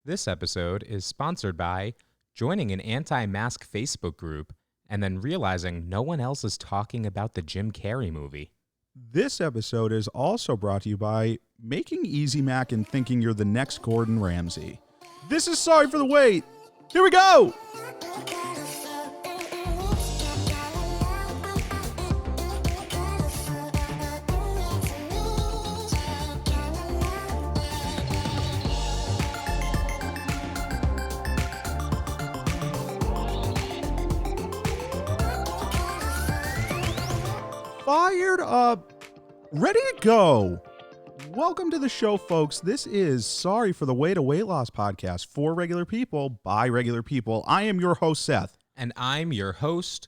This episode is sponsored by joining an anti-mask Facebook group and then realizing no one else is talking about the Jim Carrey movie. This episode is also brought to you by making Easy Mac and thinking you're the next Gordon Ramsay. This is Sorry for the Wait. Here we go. Fired up, ready to go. Welcome to the show, folks. This is Sorry for the Wait, a weight loss podcast for regular people by regular people. I am your host, Seth. And I'm your host,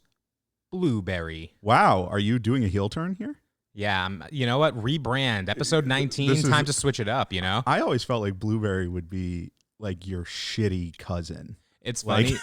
Blueberry. Wow, are you doing a heel turn here? Yeah, you know what? Rebrand. Episode 19, time to switch it up, you know? I always felt like Blueberry would be like your shitty cousin. It's funny.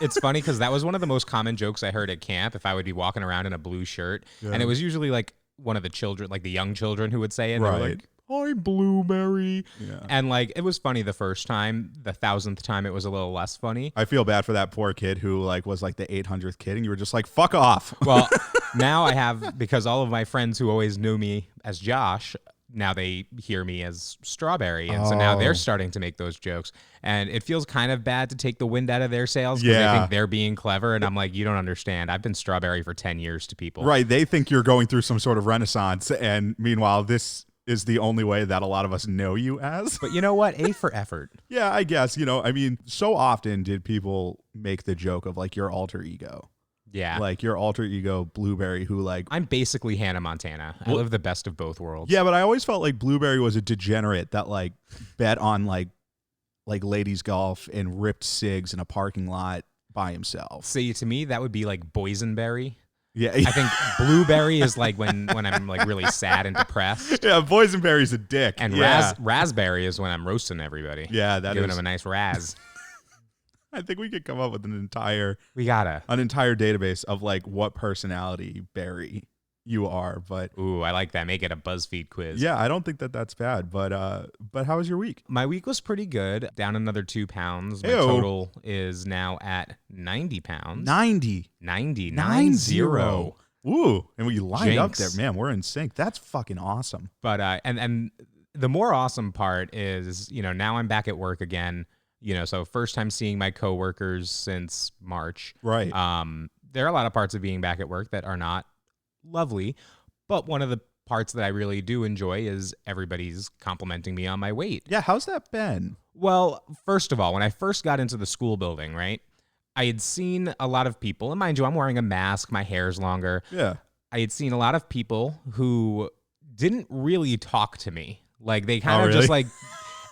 It's funny because that was one of the most common jokes I heard at camp if I would be walking around in a blue shirt. Yeah. And it was usually like one of the children, like the young children who would say it. Right. They were like, I'm Blueberry. Yeah. And like, it was funny the first time. The 1000th time, it was a little less funny. I feel bad for that poor kid who like was like the 800th kid and you were just like, fuck off. Well, now I have, because all of my friends who always knew me as Josh, now they hear me as Strawberry. And so now they're starting to make those jokes. And it feels kind of bad to take the wind out of their sails because they think they're being clever. And I'm like, you don't understand. I've been Strawberry for 10 years to people. Right. They think you're going through some sort of renaissance. And meanwhile, this is the only way that a lot of us know you as. But you know what? A for effort. Yeah, I guess. You know, I mean, so often did people make the joke of like your alter ego. Yeah. Like your alter ego, Blueberry, who like... I'm basically Hannah Montana. I live the best of both worlds. Yeah, but I always felt like Blueberry was a degenerate that like bet on like ladies golf and ripped cigs in a parking lot by himself. See, to me, that would be like Boysenberry. Yeah. I think Blueberry is like when I'm like really sad and depressed. Yeah, Boysenberry's a dick. And Raspberry is when I'm roasting everybody. Yeah, that giving is... them a nice raz. I think we could come up with an entire database of like what personality Barry you are, but ooh, I like that. Make it a BuzzFeed quiz. Yeah, I don't think that that's bad, but how was your week? My week was pretty good. Down another 2 pounds. My total is now at 90 pounds. 90. Ooh, and we lined up there, man. We're in sync. That's fucking awesome. But and the more awesome part is, you know, now I'm back at work again. You know, so first time seeing my coworkers since March. Right. There are a lot of parts of being back at work that are not lovely, but one of the parts that I really do enjoy is everybody's complimenting me on my weight. Yeah, how's that been? Well, first of all, when I first got into the school building, right, I had seen a lot of people, and mind you, I'm wearing a mask, my hair's longer. Yeah. I had seen a lot of people who didn't really talk to me. Like they kind of just like...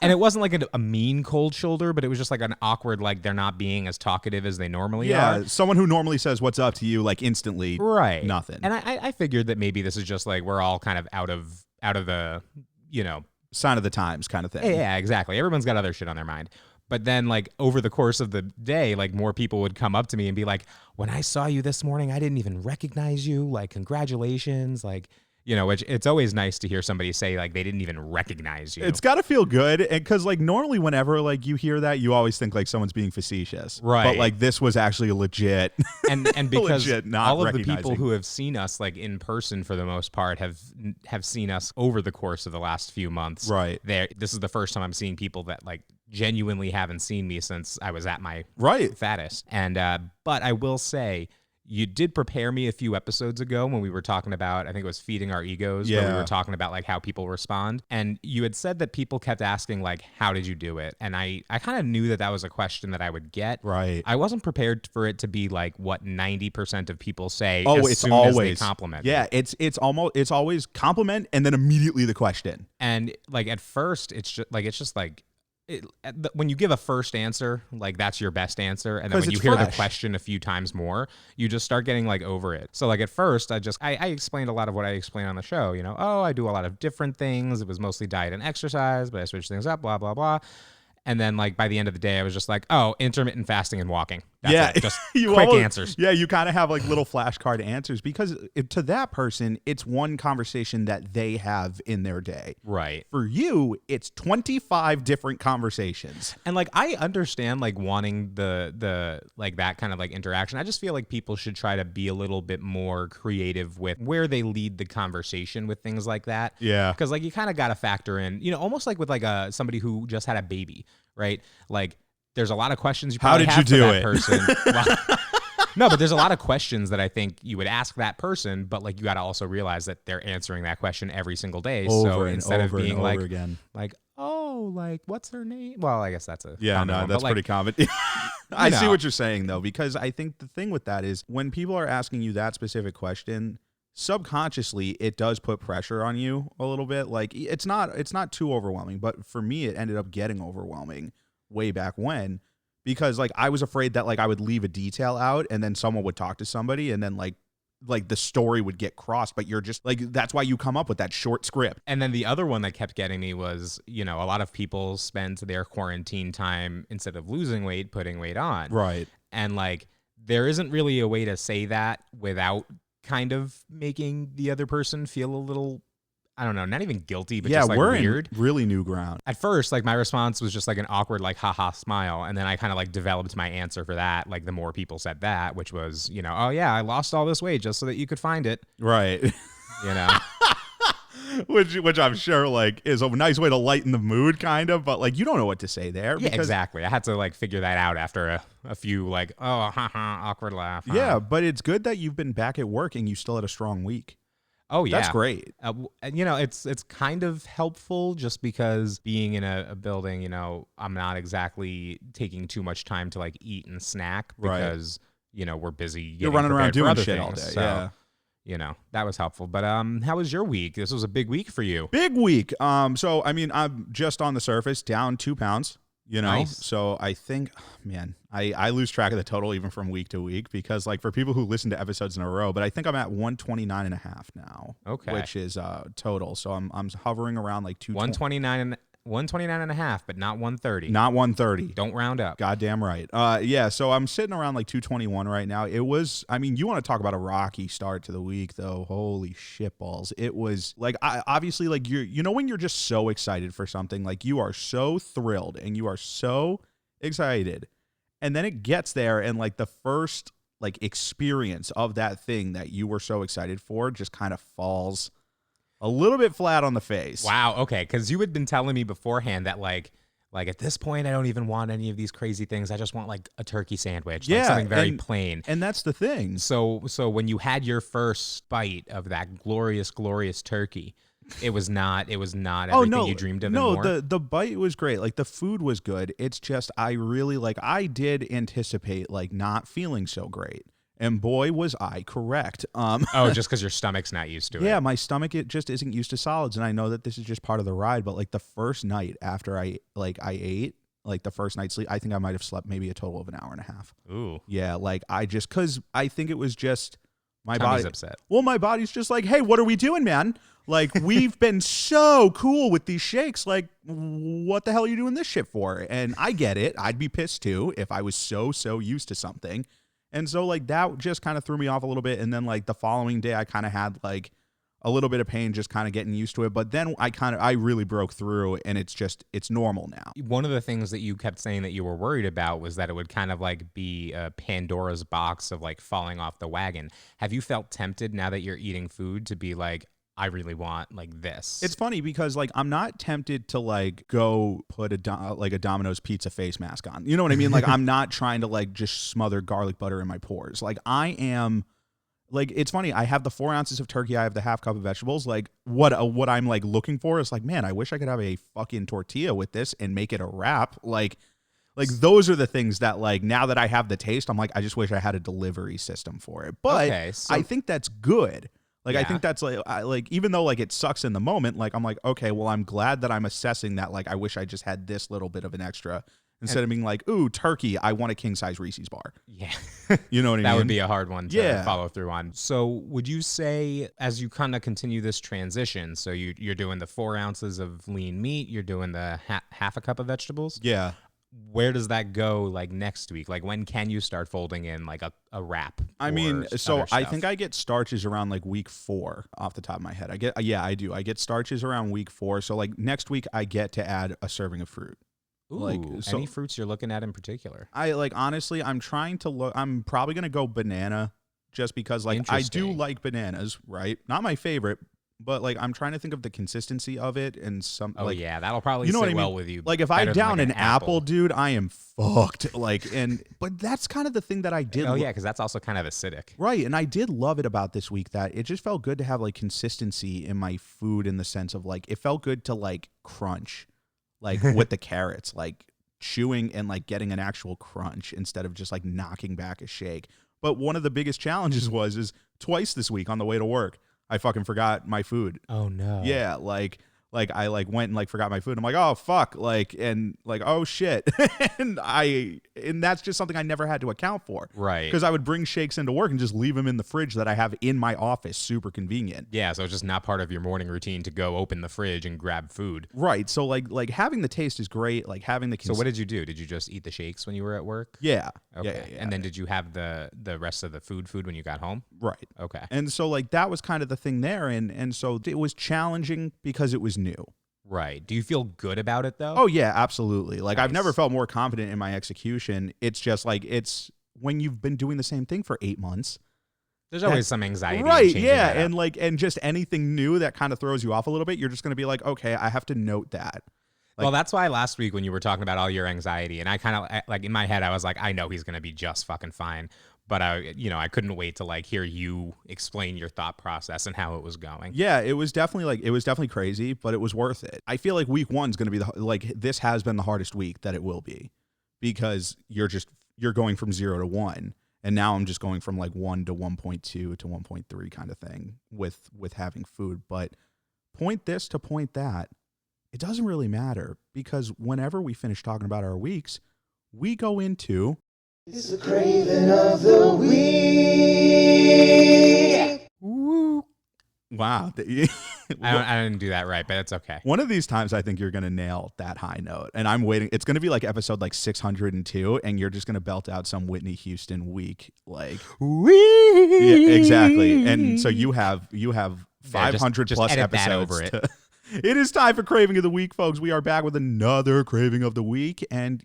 And it wasn't like a mean cold shoulder, but it was just like an awkward, like they're not being as talkative as they normally are. Yeah, someone who normally says what's up to you, like instantly, right? Nothing. And I figured that maybe this is just like we're all kind of out of the, you know, sign of the times kind of thing. Yeah, exactly. Everyone's got other shit on their mind. But then like over the course of the day, like more people would come up to me and be like, when I saw you this morning, I didn't even recognize you. Like, congratulations. Like, you know, which it's always nice to hear somebody say like they didn't even recognize you. It's got to feel good, because like normally whenever like you hear that, you always think like someone's being facetious, right? But like this was actually legit, and because legit, all of the people who have seen us like in person for the most part have seen us over the course of the last few months. Right. This is the first time I'm seeing people that like genuinely haven't seen me since I was at my fattest. And but I will say, you did prepare me a few episodes ago when we were talking about, I think it was feeding our egos, where we were talking about like how people respond. And you had said that people kept asking like, how did you do it? And I kind of knew that was a question that I would get. Right. I wasn't prepared for it to be like what 90% of people say it's soon always, as they compliment. Yeah, it's always compliment and then immediately the question. And like at first, it's just like, when you give a first answer, like that's your best answer, and then when you hear the question a few times more, you just start getting like over it. So like at first, I explained a lot of what I explained on the show. You know, I do a lot of different things. It was mostly diet and exercise, but I switched things up, blah blah blah. And then like by the end of the day, I was just like, intermittent fasting and walking. That's it. Just you quick answers. Yeah, you kind of have like little flashcard answers because to that person, it's one conversation that they have in their day. Right. For you, it's 25 different conversations. And like I understand like wanting the like that kind of like interaction. I just feel like people should try to be a little bit more creative with where they lead the conversation with things like that. Yeah. Because like you kind of got to factor in, almost like with like somebody who just had a baby, right? Like there's a lot of questions you probably have for that person. No, but there's a lot of questions that I think you would ask that person, but like you got to also realize that they're answering that question every single day. So instead of being like, oh, like what's her name? Well, I guess that's a common one, that's like, pretty common. I see what you're saying though, because I think the thing with that is when people are asking you that specific question, subconsciously it does put pressure on you a little bit. Like it's not too overwhelming, but for me it ended up getting overwhelming way back when, because like I was afraid that like I would leave a detail out and then someone would talk to somebody and then like the story would get crossed, but you're just like, that's why you come up with that short script. And then the other one that kept getting me was, a lot of people spend their quarantine time, instead of losing weight, putting weight on. Right. And like there isn't really a way to say that without kind of making the other person feel a little, I don't know, not even guilty, but just like we're weird. In really new ground. At first, like my response was just like an awkward, like, haha smile. And then I kind of like developed my answer for that. Like the more people said that, which was, oh yeah, I lost all this weight just so that you could find it. Right. Which I'm sure like is a nice way to lighten the mood kind of, but like you don't know what to say there. Yeah, exactly. I had to like figure that out after a few like, oh, haha, awkward laugh. Huh. Yeah, but it's good that you've been back at work and you still had a strong week. Oh yeah, that's great. It's kind of helpful just because being in a building, I'm not exactly taking too much time to like eat and snack because we're busy. You're running around doing shit things, all day. So, that was helpful. But how was your week? This was a big week for you. Big week. So I mean, I'm just on the surface down 2 pounds. Nice. So I think, man, I lose track of the total even from week to week because like for people who listen to episodes in a row, but I think I'm at 129.5 now. Okay. Which is total. So I'm hovering around like 129.5, but not 130. Not 130. Don't round up. Goddamn right. Yeah, so I'm sitting around like 221 right now. It was, I mean, you want to talk about a rocky start to the week though. Holy shit balls. It was like, obviously like when you're just so excited for something, like you are so thrilled and you are so excited. And then it gets there and like the first like experience of that thing that you were so excited for just kind of falls a little bit flat on the face. Wow. Okay. Because you had been telling me beforehand that like at this point, I don't even want any of these crazy things. I just want like a turkey sandwich, like something very plain. And that's the thing. So when you had your first bite of that glorious, glorious turkey, it was not everything you dreamed of. No, the bite was great. Like the food was good. It's just I did anticipate like not feeling so great. And boy, was I correct. Just because your stomach's not used to it. Yeah, my stomach, it just isn't used to solids. And I know that this is just part of the ride. But like the first night after I ate, like the first night's sleep, I think I might have slept maybe a total of an hour and a half. Ooh. Yeah, like because I think it was just my Tommy's body. upset. Well, my body's just like, hey, what are we doing, man? Like, we've been so cool with these shakes. Like, what the hell are you doing this shit for? And I get it. I'd be pissed too if I was so used to something. And so, like, that just kind of threw me off a little bit. And then, like, the following day, I kind of had, like, a little bit of pain just kind of getting used to it. But then I really broke through, and it's normal now. One of the things that you kept saying that you were worried about was that it would kind of, like, be a Pandora's box of, like, falling off the wagon. Have you felt tempted now that you're eating food to be like, I really want like this? It's funny because like I'm not tempted to like go put a Domino's pizza face mask on. You know what I mean? Like I'm not trying to like just smother garlic butter in my pores. Like I am. Like it's funny. I have the 4 ounces of turkey. I have the half cup of vegetables. Like what I'm like looking for is like, man, I wish I could have a fucking tortilla with this and make it a wrap. Like those are the things that like now that I have the taste, I'm like I just wish I had a delivery system for it. But I think that's good. Like, yeah. I think that's like, even though like it sucks in the moment, like I'm like, okay, well, I'm glad that I'm assessing that. Like, I wish I just had this little bit of an extra instead of being like, ooh, turkey, I want a king size Reese's bar. Yeah. You know what I mean? That would be a hard one to follow through on. So would you say as you kind of continue this transition, so you're doing the 4 ounces of lean meat, you're doing the half a cup of vegetables? Yeah. where does that go like next week? Like when can you start folding in like a wrap? I mean, so other I stuff? think I get starches around like week 4 off the top of my head. I do. I get starches around week 4. So like next week I get to add a serving of fruit. Ooh, any fruits you're looking at in particular? I like, honestly, I'm trying to look. I'm probably going to go banana just because like I do like bananas, right? Not my favorite, but like I'm trying to think of the consistency of it and some. Oh like, yeah, that'll probably you know sit what I mean? well with you. Like if I better than, down like, an apple, dude, I am fucked. Like, but that's kind of the thing that I did. Oh yeah, because that's also kind of acidic. Right. And I did love it about this week that it just felt good to have like consistency in my food, in the sense of like, it felt good to like crunch, like with the carrots, like chewing and like getting an actual crunch instead of just like knocking back a shake. But one of the biggest challenges is twice this week on the way to work, I fucking forgot my food. Oh no. Yeah. Like I like went and like forgot my food. I'm like, oh fuck, like, and like, oh shit. and that's just something I never had to account for. Right. Because I would bring shakes into work and just leave them in the fridge that I have in my office. Super convenient. Yeah, so it's just not part of your morning routine to go open the fridge and grab food. Right. So like having the taste is great. Like having the So what did you do? Did you just eat the shakes when you were at work? Yeah. Okay. Yeah. And then did you have the rest of the food when you got home? Right. Okay. And so like that was kind of the thing there, and so it was challenging because it was new. Right. Do you feel good about it though? Oh yeah, absolutely. Like I've Nice. never felt more confident in my execution. It's just like, it's when you've been doing the same thing for 8 months. There's always some anxiety. Right, in changing yeah, that up. and just anything new that kind of throws you off a little bit, you're just going to be like, okay, I have to note that. Well, that's why last week when you were talking about all your anxiety, and I kind of like in my head, I was like, I know he's going to be just fucking fine. But I couldn't wait to like hear you explain your thought process and how it was going. Yeah, it was definitely crazy, but it was worth it. I feel like week 1's going to be this has been the hardest week that it will be, because you're going from 0 to 1. And now I'm just going from like 1 to 1.2 to 1.3 kind of thing with having food. But point this to point that, it doesn't really matter, because whenever we finish talking about our weeks, we go into It's the craving of the week. woo. Wow. I didn't do that right, but it's okay. One of these times I think you're going to nail that high note. And I'm waiting. It's going to be like episode like 602, and you're just going to belt out some Whitney Houston week. Like, yeah, exactly. And so you have 500 just plus edit that episodes. over it. It is time for Craving of the Week, folks. We are back with another Craving of the Week. And,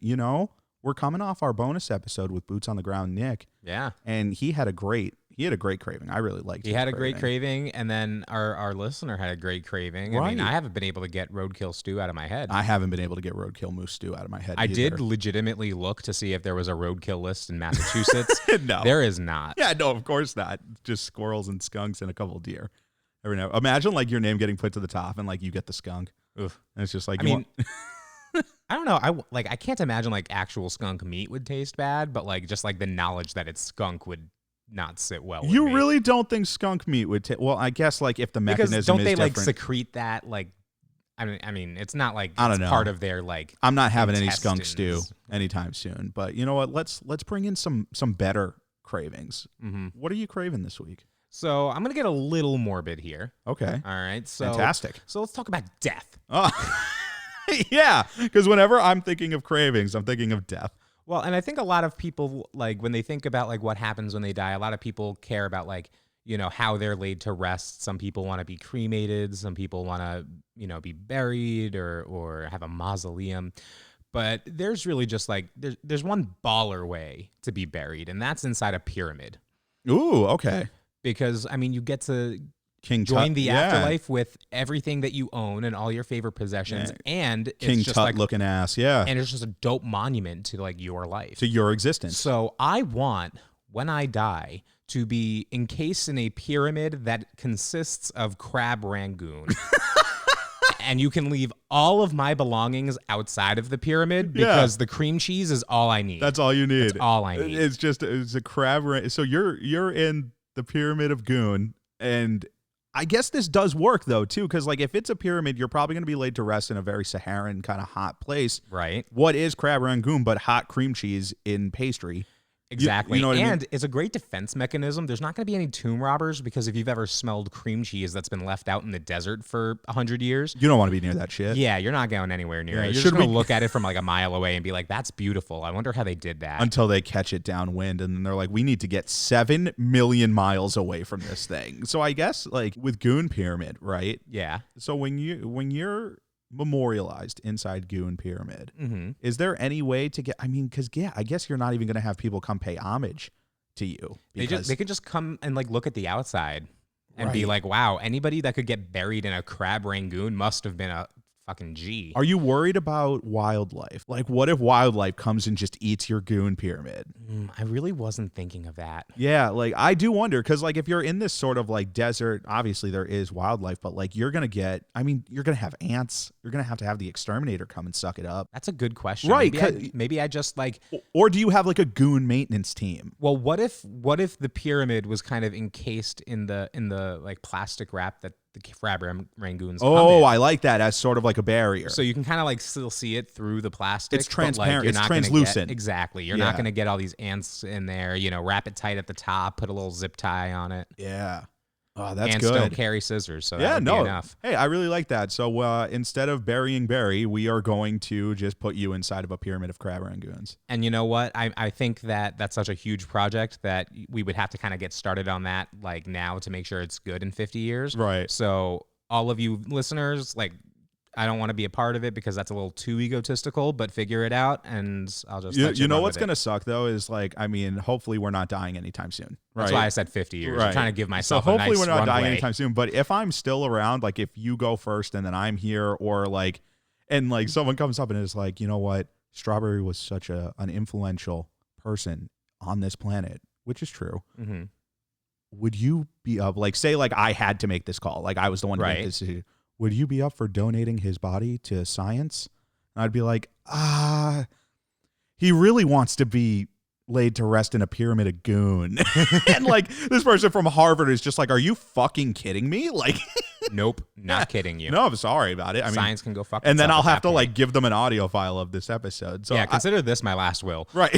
we're coming off our bonus episode with Boots on the Ground Nick. Yeah. And he had a great craving. I really liked it. He had a great craving, and then our listener had a great craving. I mean, Right. I haven't been able to get roadkill stew out of my head. I haven't been able to get roadkill moose stew out of my head I either. did legitimately look to see if there was a roadkill list in Massachusetts. No. There is not. Yeah, no, of course not. Just squirrels and skunks and a couple of deer. Imagine like your name getting put to the top and like you get the skunk. Oof. And it's just like, I mean, I don't know. I can't imagine like actual skunk meat would taste bad, but like just like the knowledge that it's skunk would not sit well. you with me. really don't think skunk meat would taste? Well, I guess like if the mechanism because don't is they like different. secrete that like? I mean, it's not like I don't it's know. part of their like. I'm not having any skunk stew intestines. anytime soon. But you know what? Let's bring in some better cravings. Mm-hmm. What are you craving this week? So I'm gonna get a little morbid here. Okay. All right. So Fantastic. So let's talk about death. Oh. Yeah, because whenever I'm thinking of cravings, I'm thinking of death. Well, and I think a lot of people, like, when they think about, like, what happens when they die, a lot of people care about, like, how they're laid to rest. Some people want to be cremated. Some people want to, be buried or have a mausoleum. But there's really just, like, there's one baller way to be buried, and that's inside a pyramid. Ooh, okay. Because, I mean, you get to King join Tut, the yeah. afterlife with everything that you own and all your favorite possessions, Yeah. and King it's just Tut like looking ass, yeah. and it's just a dope monument to like your life. To your existence. So I want, when I die, to be encased in a pyramid that consists of crab rangoon. And you can leave all of my belongings outside of the pyramid because the cream cheese is all I need. That's all you need. That's all I need. It's a crab. So you're in the pyramid of goon, and I guess this does work though too, because like if it's a pyramid, you're probably going to be laid to rest in a very Saharan kind of hot place. Right. What is crab rangoon but hot cream cheese in pastry? Exactly. You know what I mean? And it's a great defense mechanism. There's not going to be any tomb robbers because if you've ever smelled cream cheese that's been left out in the desert for 100 years, You don't want to be near that shit. yeah, you're not going anywhere near Yeah, it. You're should just going to we- look at it from like a mile away and be like, that's beautiful. I wonder how they did that. Until they catch it downwind, and then they're like, we need to get 7 million miles away from this thing. So I guess like with Goon Pyramid, right? Yeah. So when you're memorialized inside Goon Pyramid, Mm-hmm. is there any way to get? I mean, because I guess you're not even going to have people come pay homage to you. They can just come and like look at the outside and be Right. like, wow, anybody that could get buried in a crab rangoon must have been a fucking G. Are you worried about wildlife? Like, what if wildlife comes and just eats your Goon Pyramid? I really wasn't thinking of that. Yeah, like I do wonder because like if you're in this sort of like desert, obviously there is wildlife, but like you're gonna have ants. You're gonna have to have the exterminator come and suck it up, That's a good question. Right, Maybe I just like, or do you have like a goon maintenance team? well, what if the pyramid was kind of encased in the like plastic wrap that the crab rangoons come Oh, in? I like that as sort of like a barrier. So you can kind of like still see it through the plastic. It's but, like, transparent. you're It's not gonna translucent. Exactly. You're Yeah. not going to get all these ants in there. You know, wrap it tight at the top, put a little zip tie on it. Yeah. Oh, that's Ants good. don't carry scissors, so that Yeah, would be no. enough. Hey, I really like that. So instead of burying Barry, we are going to just put you inside of a pyramid of crab rangoons. And you know what? I think that that's such a huge project that we would have to kind of get started on that like now to make sure it's good in 50 years. Right. So all of you listeners, like, I don't want to be a part of it because that's a little too egotistical, but figure it out and I'll just let You know run what's with going it. to suck though is like, I mean, hopefully we're not dying anytime soon. Right. That's why I said 50 years. Right. I'm trying to give So myself hopefully a nice we're not dying runway. anytime soon. But if I'm still around, like if you go first and then I'm here, or like, and like someone comes up and is like, you know what, Strawberry was such an influential person on this planet, which is true. Mm-hmm. Would you be up? Like, say, like I had to make this call, like I was the one to make Right. this decision. Would you be up for donating his body to science? And I'd be like, he really wants to be laid to rest in a pyramid of goon. And like this person from Harvard is just like, are you fucking kidding me? Like, Nope, not kidding you. no, I'm sorry about it. I mean, Science can go fuck and then itself I'll at have to that like point. give them an audio file of this episode. So yeah, consider this my last will. right.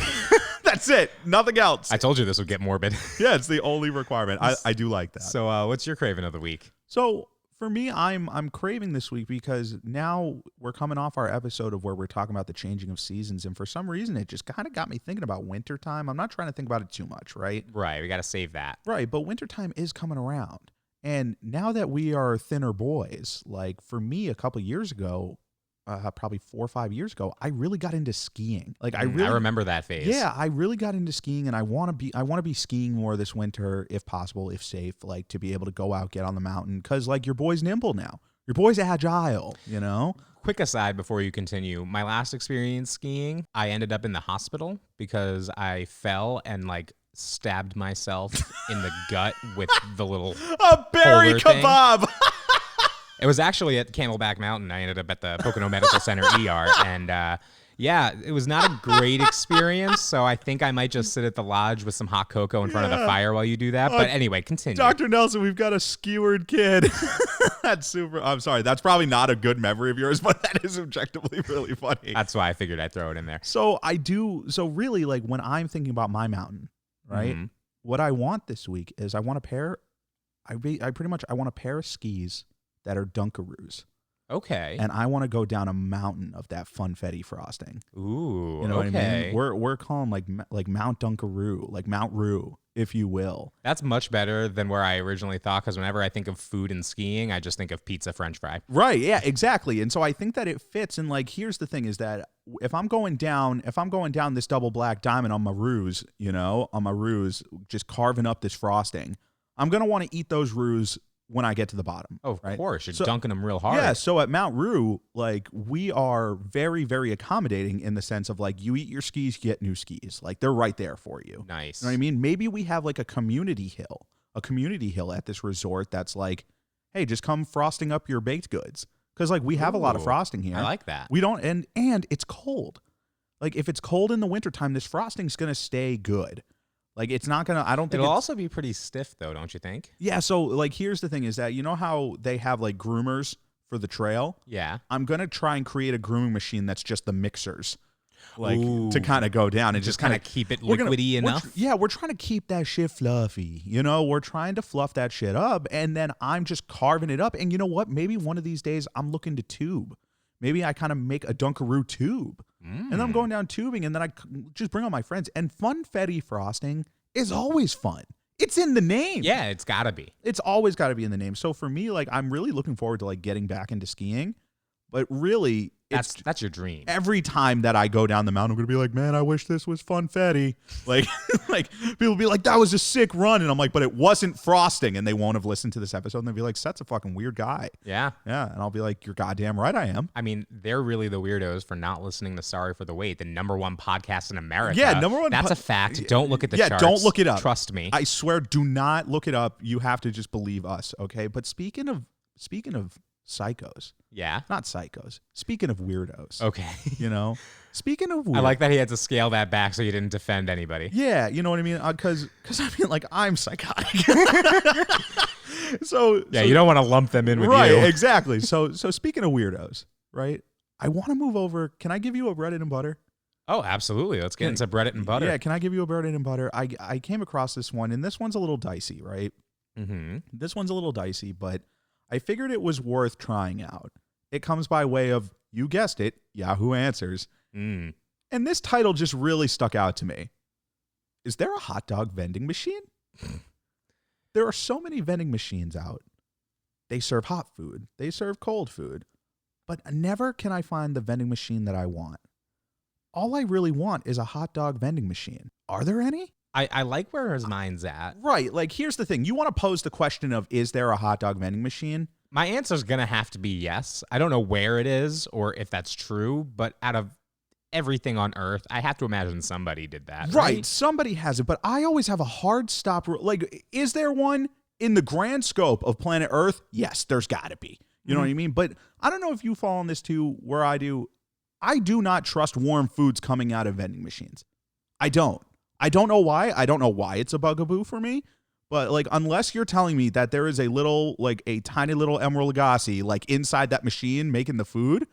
That's it. Nothing else. I told you this would get morbid. Yeah, it's the only requirement. I do like that. So what's your craving of the week? So for me, I'm craving this week because now we're coming off our episode of where we're talking about the changing of seasons, and for some reason it just kind of got me thinking about wintertime. I'm not trying to think about it too much, right? Right, we got to save that. Right, but wintertime is coming around. And now that we are thinner boys, like for me a couple years ago, probably 4 or 5 years ago, I really got into skiing. Like I remember that phase. yeah, I really got into skiing, and I want to be skiing more this winter if possible, if safe, like to be able to go out, get on the mountain, because like your boy's nimble now, your boy's agile, you know. Quick aside before you continue, my last experience skiing, I ended up in the hospital because I fell and like stabbed myself in the gut with the little A berry Polar thing. kebab. It was actually at Camelback Mountain. I ended up at the Pocono Medical Center ER, and yeah, it was not a great experience. So I think I might just sit at the lodge with some hot cocoa in front of the fire while you do that. But anyway, continue. Dr. Nelson, we've got a skewered kid. That's super. I'm sorry. That's probably not a good memory of yours, but that is objectively really funny. That's why I figured I'd throw it in there. So I do. So really, like when I'm thinking about my mountain, right? Mhm. What I want this week is I want a pair. I want a pair of skis that are Dunkaroos, Okay. and I want to go down a mountain of that funfetti frosting. Ooh. You know what I okay. mean? We're calling like Mount Dunkaroo, like Mount Roo, if you will. That's much better than where I originally thought, because whenever I think of food and skiing, I just think of pizza, French fry. Right. Yeah, exactly. And so I think that it fits. And like, here's the thing is that if I'm going down this double black diamond on my roos, just carving up this frosting, I'm going to want to eat those roos when I get to the bottom. Oh, of right? course. You're So- dunking them real hard. Yeah, so at Mount Roo, like we are very, very accommodating in the sense of like you eat your skis, you get new skis. Like they're right there for you. Nice. You know what I mean? Maybe we have like a community hill at this resort that's like, hey, just come frosting up your baked goods. Because like we have a lot of Ooh, frosting here. I like that. We don't, and it's cold. Like if it's cold in the wintertime, this frosting's gonna stay good. Like it's not gonna. I don't think It'll it's- also be pretty stiff, though, don't you think? Yeah. So like, here's the thing: is that you know how they have like groomers for the trail? Yeah. I'm gonna try and create a grooming machine that's just the mixers. like Ooh. to kind of go down and Just kind kind of keep it liquidy enough. We're trying to keep that shit fluffy. You know, we're trying to fluff that shit up, and then I'm just carving it up. And you know what? Maybe one of these days I'm looking to tube. Maybe I kind of make a Dunkaroo tube, and then I'm going down tubing, and then I just bring all my friends. And funfetti frosting is always fun. It's in the name. Yeah, it's got to be. It's always got to be in the name. So for me, like, I'm really looking forward to like getting back into skiing. But really, That's your dream. every time that I go down the mountain, I'm gonna be like, man, I wish this was funfetti. Like, like people be like, that was a sick run, and I'm like, but it wasn't frosting, and they won't have listened to this episode, and they'll be like, Seth's a fucking weird guy. Yeah. Yeah, and I'll be like, you're goddamn right, I am. I mean, they're really the weirdos for not listening to Sorry for the Wait, the #1 podcast in America. Yeah, #1. That's a fact. Don't look at the charts. Don't look it up. Trust me. I swear, do not look it up. You have to just believe us, okay? But speaking of psychos, yeah. not psychos. Speaking of weirdos, Okay. you know. Speaking of weird, I like that he had to scale that back so you didn't defend anybody. yeah, you know what I mean? Because I mean, like, I'm psychotic. so You don't want to lump them in with right, you. exactly. So speaking of weirdos, right? I want to move over. Can I give you a bread and butter? Oh, absolutely. Let's get into bread and butter. Yeah, can I give you a bread and butter? I came across this one, and this one's a little dicey, right? Mm-hmm. This one's a little dicey, but I figured it was worth trying out. It comes by way of, you guessed it, Yahoo Answers. Mm. And this title just really stuck out to me. Is there a hot dog vending machine? There are so many vending machines out. They serve hot food. They serve cold food. But never can I find the vending machine that I want. All I really want is a hot dog vending machine. Are there any? I like where his mind's at. Right. Like, here's the thing. You want to pose the question of, is there a hot dog vending machine? My answer's going to have to be yes. I don't know where it is or if that's true, but out of everything on Earth, I have to imagine somebody did that. Right. Somebody has it, but I always have a hard stop. Like, is there one in the grand scope of planet Earth? Yes, there's got to be. You know what I mean? But I don't know if you fall on this too, where I do. I do not trust warm foods coming out of vending machines. I don't know why. I don't know why it's a bugaboo for me. But, like, unless you're telling me that there is a little, like, a tiny little Emerald Lagasse, like, inside that machine making the food,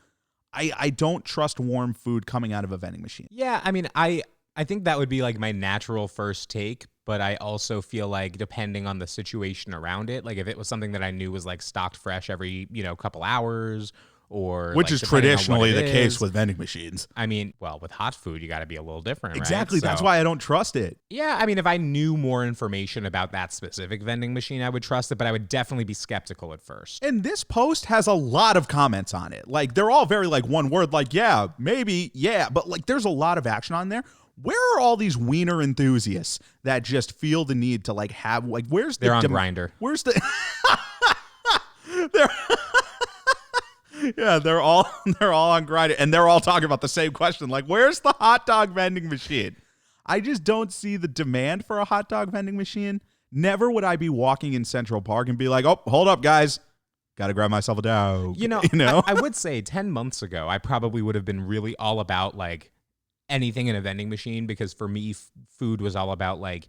I don't trust warm food coming out of a vending machine. Yeah, I mean, I think that would be, like, my natural first take, but I also feel like depending on the situation around it, like, if it was something that I knew was, like, stocked fresh every, couple hours, or which like, is depending on what traditionally it the case is. with vending machines. I mean, well, with hot food, you got to be a little different, Exactly. right? That's So, why I don't trust it. yeah, I mean, if I knew more information about that specific vending machine, I would trust it, but I would definitely be skeptical at first. And this post has a lot of comments on it. Like, they're all very, like, one word, like, yeah, maybe, yeah. But, like, there's a lot of action on there. Where are all these wiener enthusiasts that just feel the need to, like, have, like, where's the... They're on Grindr. Where's the... Yeah, they're all on Grindr, and they're all talking about the same question. Like, where's the hot dog vending machine? I just don't see the demand for a hot dog vending machine. Never would I be walking in Central Park and be like, oh, hold up, guys. Got to grab myself a dog. You know? I would say 10 months ago, I probably would have been really all about, like, anything in a vending machine, because for me, food was all about, like,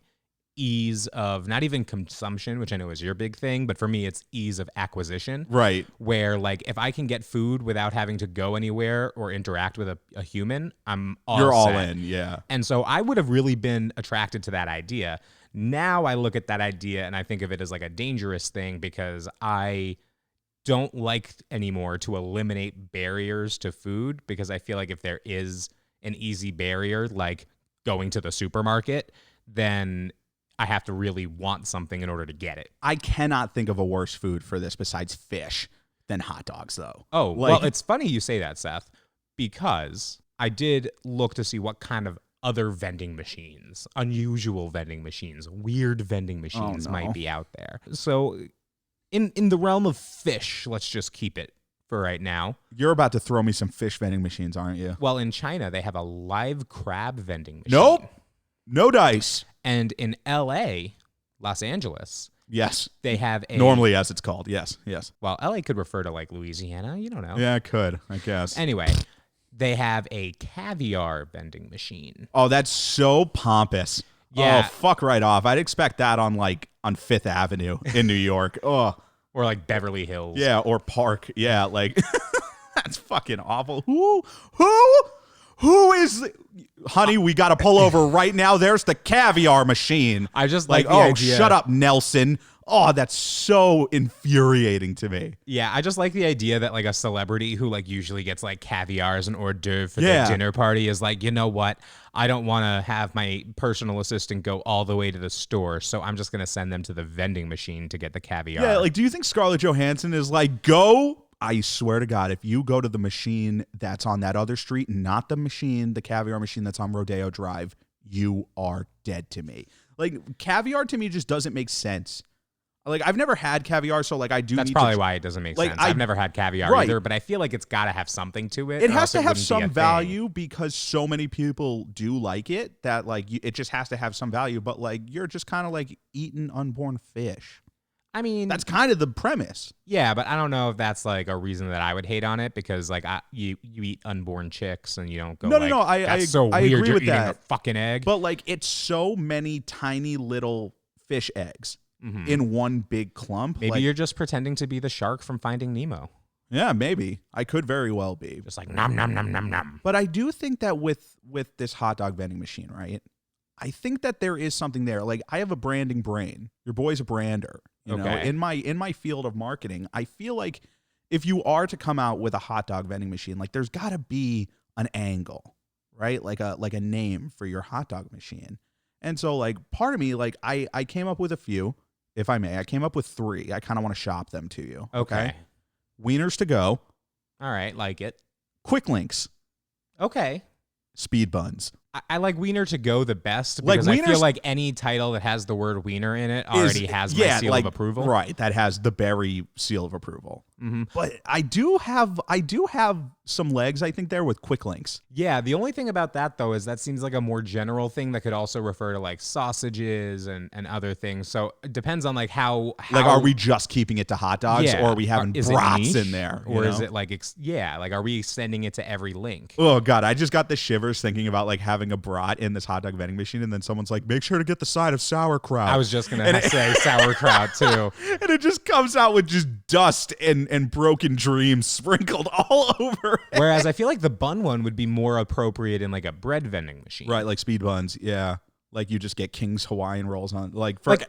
ease of not even consumption, which I know is your big thing, but for me, it's ease of acquisition. Right. Where, like, if I can get food without having to go anywhere or interact with a human, I'm all You're all set. in, yeah. And so I would have really been attracted to that idea. Now I look at that idea and I think of it as like a dangerous thing, because I don't like anymore to eliminate barriers to food, because I feel like if there is an easy barrier, like going to the supermarket, then I have to really want something in order to get it. I cannot think of a worse food for this besides fish than hot dogs, though. Oh, Like- well, it's funny you say that, Seth, because I did look to see what kind of other vending machines, unusual vending machines, weird vending machines no. might be out there. So in the realm of fish, let's just keep it for right now. You're about to throw me some fish vending machines, aren't you? Well, in China, they have a live crab vending machine. Nope. No dice. And in LA, Los Angeles, Yes. they have a... Normally, as it's called. Yes. Yes. Well, LA could refer to like Louisiana. You don't know. Yeah, it could, I guess. Anyway, they have a caviar vending machine. Oh, that's so pompous. Yeah. Oh, fuck right off. I'd expect that on Fifth Avenue in New York. Oh, Or like Beverly Hills. yeah. Or Park. Yeah. Like, that's fucking awful. Who is, honey, we got to pull over right now. There's the caviar machine. I just like the oh, idea. shut up, Nelson. Oh, that's so infuriating to me. Yeah, I just like the idea that like a celebrity who like usually gets like caviar as an hors d'oeuvre for their dinner party is like, you know what? I don't want to have my personal assistant go all the way to the store, so I'm just going to send them to the vending machine to get the caviar. Yeah, like, do you think Scarlett Johansson is like, go? I swear to God, if you go to the machine that's on that other street, not the machine, the caviar machine that's on Rodeo Drive, you are dead to me. Like, caviar to me just doesn't make sense. Like, I've never had caviar, so like I do. That's need probably to, why it doesn't make like, sense. I've never had caviar either, but I feel like it's got to have something to it. It has to have some value because so many people do like it that like it just has to have some value. But like you're just kind of like eating unborn fish. I mean, that's kind of the premise. Yeah, but I don't know if that's like a reason that I would hate on it because like you eat unborn chicks and you don't go. No. I weird. agree You're with eating that. A fucking egg. But like it's so many tiny little fish eggs in one big clump. Maybe like, you're just pretending to be the shark from Finding Nemo. Yeah, maybe. I could very well be. Just like nom nom nom nom nom. But I do think that with this hot dog vending machine, right? I think that there is something there. Like I have a branding brain. Your boy's a brander. You know, in my field of marketing, I feel like if you are to come out with a hot dog vending machine, like there's got to be an angle, right? Like a name for your hot dog machine. And so like part of me, like I came up with a few, if I may. I came up with 3. I kind of want to shop them to you. Okay. Wieners to go. All right, like it. Quick links. Okay. Speed buns. I like Wiener to go the best because I feel like any title that has the word Wiener in it already has my seal of approval. Right, that has the Berry seal of approval. But I do have some legs, I think, there with quick links. Yeah, the only thing about that though is that seems like a more general thing that could also refer to like sausages and other things. So it depends on like how like are we just keeping it to hot dogs, or are we having brats in there, or is it like like are we extending it to every link? Oh God, I just got the shivers thinking about like having a brat in this hot dog vending machine, and then someone's like, make sure to get the side of sauerkraut. I was just gonna say sauerkraut too, and it just comes out with just dust and broken dreams sprinkled all over it. Whereas I feel like the bun one would be more appropriate in like a bread vending machine, right? Like speed buns, yeah. Like you just get King's Hawaiian rolls on,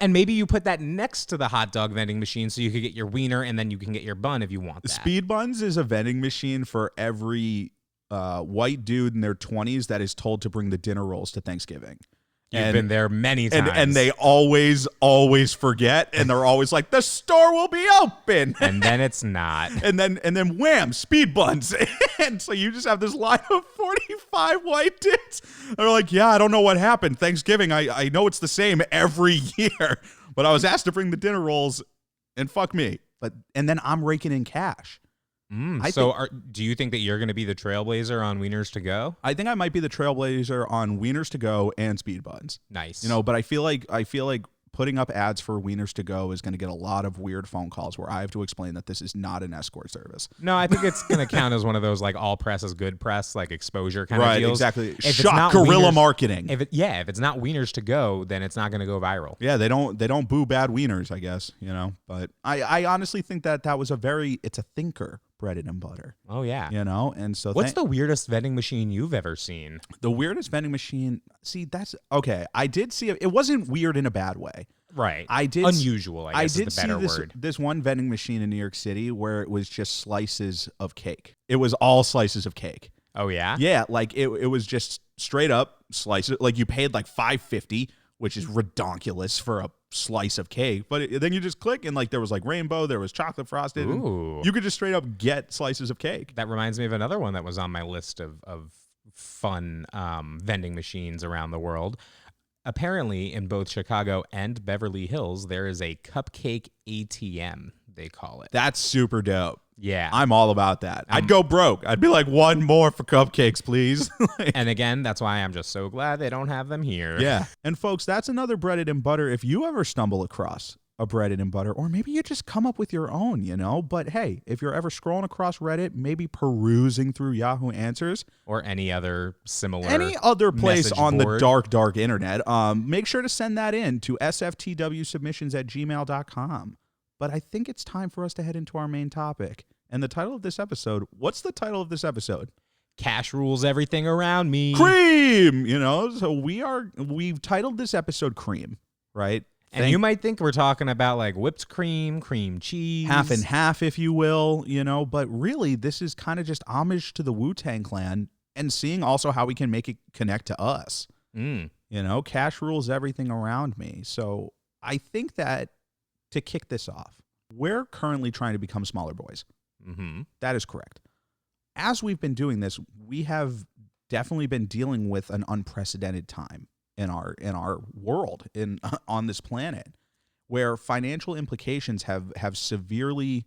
and maybe you put that next to the hot dog vending machine so you could get your wiener and then you can get your bun if you want that. Speed buns is a vending machine for every white dude in their 20s that is told to bring the dinner rolls to Thanksgiving. You've been there many times. And they always forget, and they're always like, the store will be open. And then it's not. and then wham, speed buns. And so you just have this line of 45 white dudes. They're like, yeah, I don't know what happened. Thanksgiving, I know it's the same every year, but I was asked to bring the dinner rolls, and fuck me. And then I'm raking in cash. Do you think that you're going to be the trailblazer on Wieners to go? I think I might be the trailblazer on Wieners to go and speed buns. Nice. You know, but I feel like putting up ads for Wieners to go is going to get a lot of weird phone calls where I have to explain that this is not an escort service. No, I think it's going to count as one of those like all press is good press, like exposure kind of deals. Right, exactly. Shock guerrilla marketing. If it's not Wieners to go, then it's not going to go viral. Yeah, they don't boo bad wieners, I guess, you know. But I honestly think that was it's a thinker. Breaded and butter. Oh yeah. You know, and so what's the weirdest vending machine you've ever seen? The weirdest vending machine, see, that's okay. I did see it wasn't weird in a bad way. Right. Unusual, I guess is the better see word. This one vending machine in New York City where it was just slices of cake. It was all slices of cake. Oh yeah? Yeah, like it was just straight up slices. Like you paid like $5.50, which is redonkulous for a slice of cake, but then you just click and like there was like rainbow, there was chocolate frosted. Ooh. You could just straight up get slices of cake. That reminds me of another one that was on my list of fun vending machines around the world. Apparently in both Chicago and Beverly Hills, there is a Cupcake ATM, they call it. That's super dope. Yeah. I'm all about that. I'd go broke. I'd be like, one more for cupcakes, please. And again, that's why I'm just so glad they don't have them here. Yeah. And folks, that's another breaded and butter. If you ever stumble across a breaded and butter, or maybe you just come up with your own, you know, but hey, if you're ever scrolling across Reddit, maybe perusing through Yahoo Answers or any other similar place on board. the dark internet, make sure to send that in to SFTWSubmissions@gmail.com. But I think it's time for us to head into our main topic. And the title of this episode, what's the title of this episode? cash rules everything around me. C.R.E.A.M, so we've titled this episode C.R.E.A.M, right? And you might think we're talking about like whipped cream, cream cheese. Half and half, if you will, but really this is kind of just homage to the Wu-TANG Clan and seeing also how we can make it connect to us. Cash rules everything around me. So I think that to kick this off, we're currently trying to become smaller boys. That is correct. As we've been doing this, we have definitely been dealing with an unprecedented time in our world, on this planet, where financial implications have severely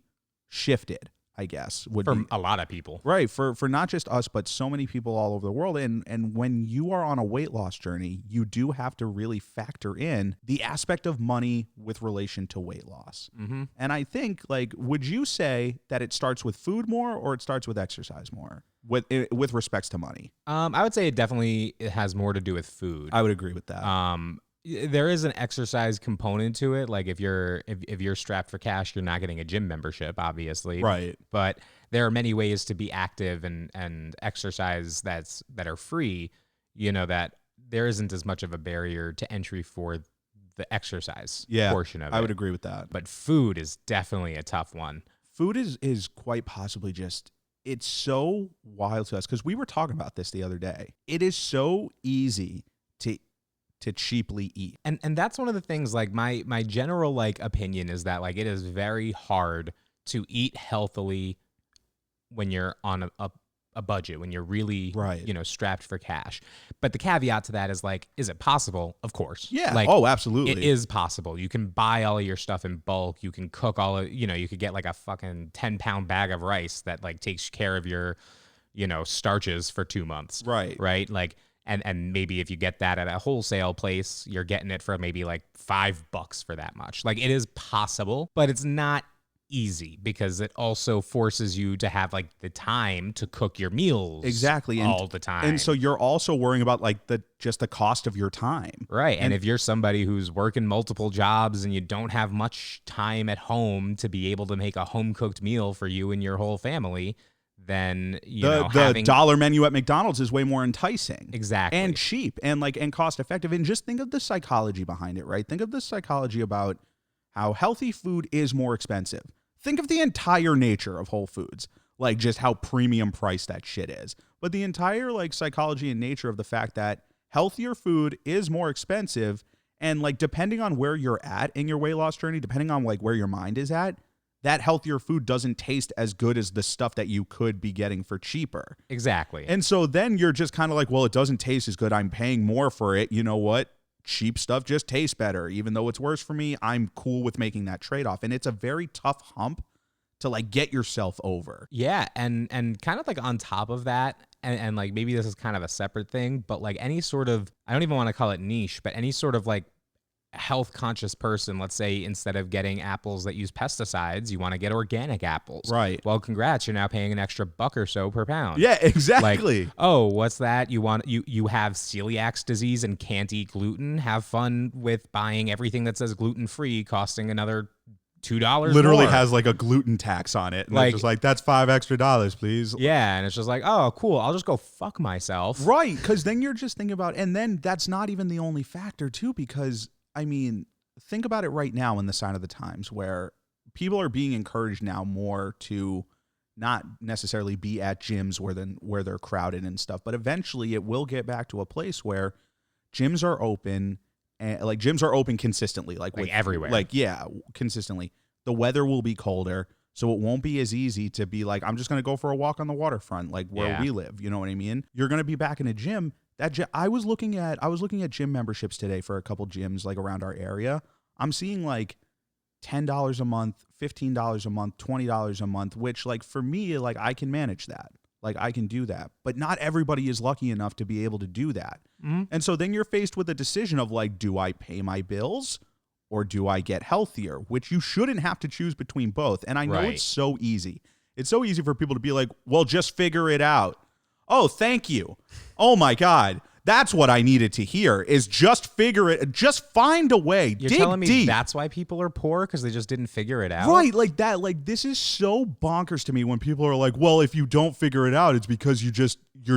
shifted, I guess. For a lot of people. Right, for not just us, but so many people all over the world. And when you are on a weight loss journey, you do have to really factor in the aspect of money with relation to weight loss. And I think, would you say that it starts with food more or it starts with exercise more with respects to money? I would say it has more to do with food. I would agree with that. There is an exercise component to it. Like if you're strapped for cash, you're not getting a gym membership, obviously. Right. But there are many ways to be active and exercise that are free, that there isn't as much of a barrier to entry for the exercise portion of it. I would agree with that. But food is definitely a tough one. Food is quite possibly it's so wild to us because we were talking about this the other day. It is so easy to cheaply eat. And that's one of the things, my general opinion is that it is very hard to eat healthily when you're on a budget, when you're really strapped for cash. But the caveat to that is it possible? Of course. Yeah. Absolutely. It is possible. You can buy all of your stuff in bulk. You can cook you could get a fucking 10-pound bag of rice that takes care of your starches for 2 months. Right. And maybe if you get that at a wholesale place, you're getting it for maybe $5 for that much. It is possible, but it's not easy because it also forces you to have the time to cook your meals all the time. And so you're also worrying about the cost of your time. Right. And if you're somebody who's working multiple jobs and you don't have much time at home to be able to make a home cooked meal for you and your whole family, then the dollar menu at McDonald's is way more enticing. Exactly. And cheap and cost effective. And just think of the psychology behind it, right? Think of the psychology about how healthy food is more expensive. Think of the entire nature of Whole Foods, just how premium priced that shit is. But the entire psychology and nature of the fact that healthier food is more expensive, and depending on where you're at in your weight loss journey, depending on where your mind is at, that healthier food doesn't taste as good as the stuff that you could be getting for cheaper. Exactly. And so then you're just kind of well, it doesn't taste as good. I'm paying more for it. You know what? Cheap stuff just tastes better. Even though it's worse for me, I'm cool with making that trade-off. And it's a very tough hump to get yourself over. Yeah. And kind of on top of that, and maybe this is kind of a separate thing, but any sort of, I don't even want to call it niche, but any sort of health conscious person, let's say instead of getting apples that use pesticides, you want to get organic apples. Right. Well, congrats, you're now paying an extra $1 or so per pound. Yeah, exactly. What's that? You have celiac disease and can't eat gluten? Have fun with buying everything that says gluten free costing another $2 literally more. Has a gluten tax on it. And they're just that's $5 extra, please. Yeah. And it's just oh, cool. I'll just go fuck myself. Right. Because then you're just thinking about, and then that's not even the only factor too, because think about it right now in the sign of the times where people are being encouraged now more to not necessarily be at gyms where they're crowded and stuff, but eventually it will get back to a place where gyms are open and gyms are open consistently, everywhere. Consistently. The weather will be colder, so it won't be as easy to be I'm just going to go for a walk on the waterfront, where we live. You know what I mean? You're going to be back in a gym. I was looking at gym memberships today for a couple gyms around our area. I'm seeing $10 a month, $15 a month, $20 a month, which for me, I can manage that. I can do that. But not everybody is lucky enough to be able to do that. Mm-hmm. And so then you're faced with a decision of do I pay my bills or do I get healthier? Which you shouldn't have to choose between both. And I know It's so easy. It's so easy for people to be well, just figure it out. Oh, thank you. Oh my God. That's what I needed to hear, is just figure it, just find a way. You're dig telling me deep. that's why people are poor, because they just didn't figure it out? Right, like that. Like, this is so bonkers to me when people are like, well, if you don't figure it out, it's because you're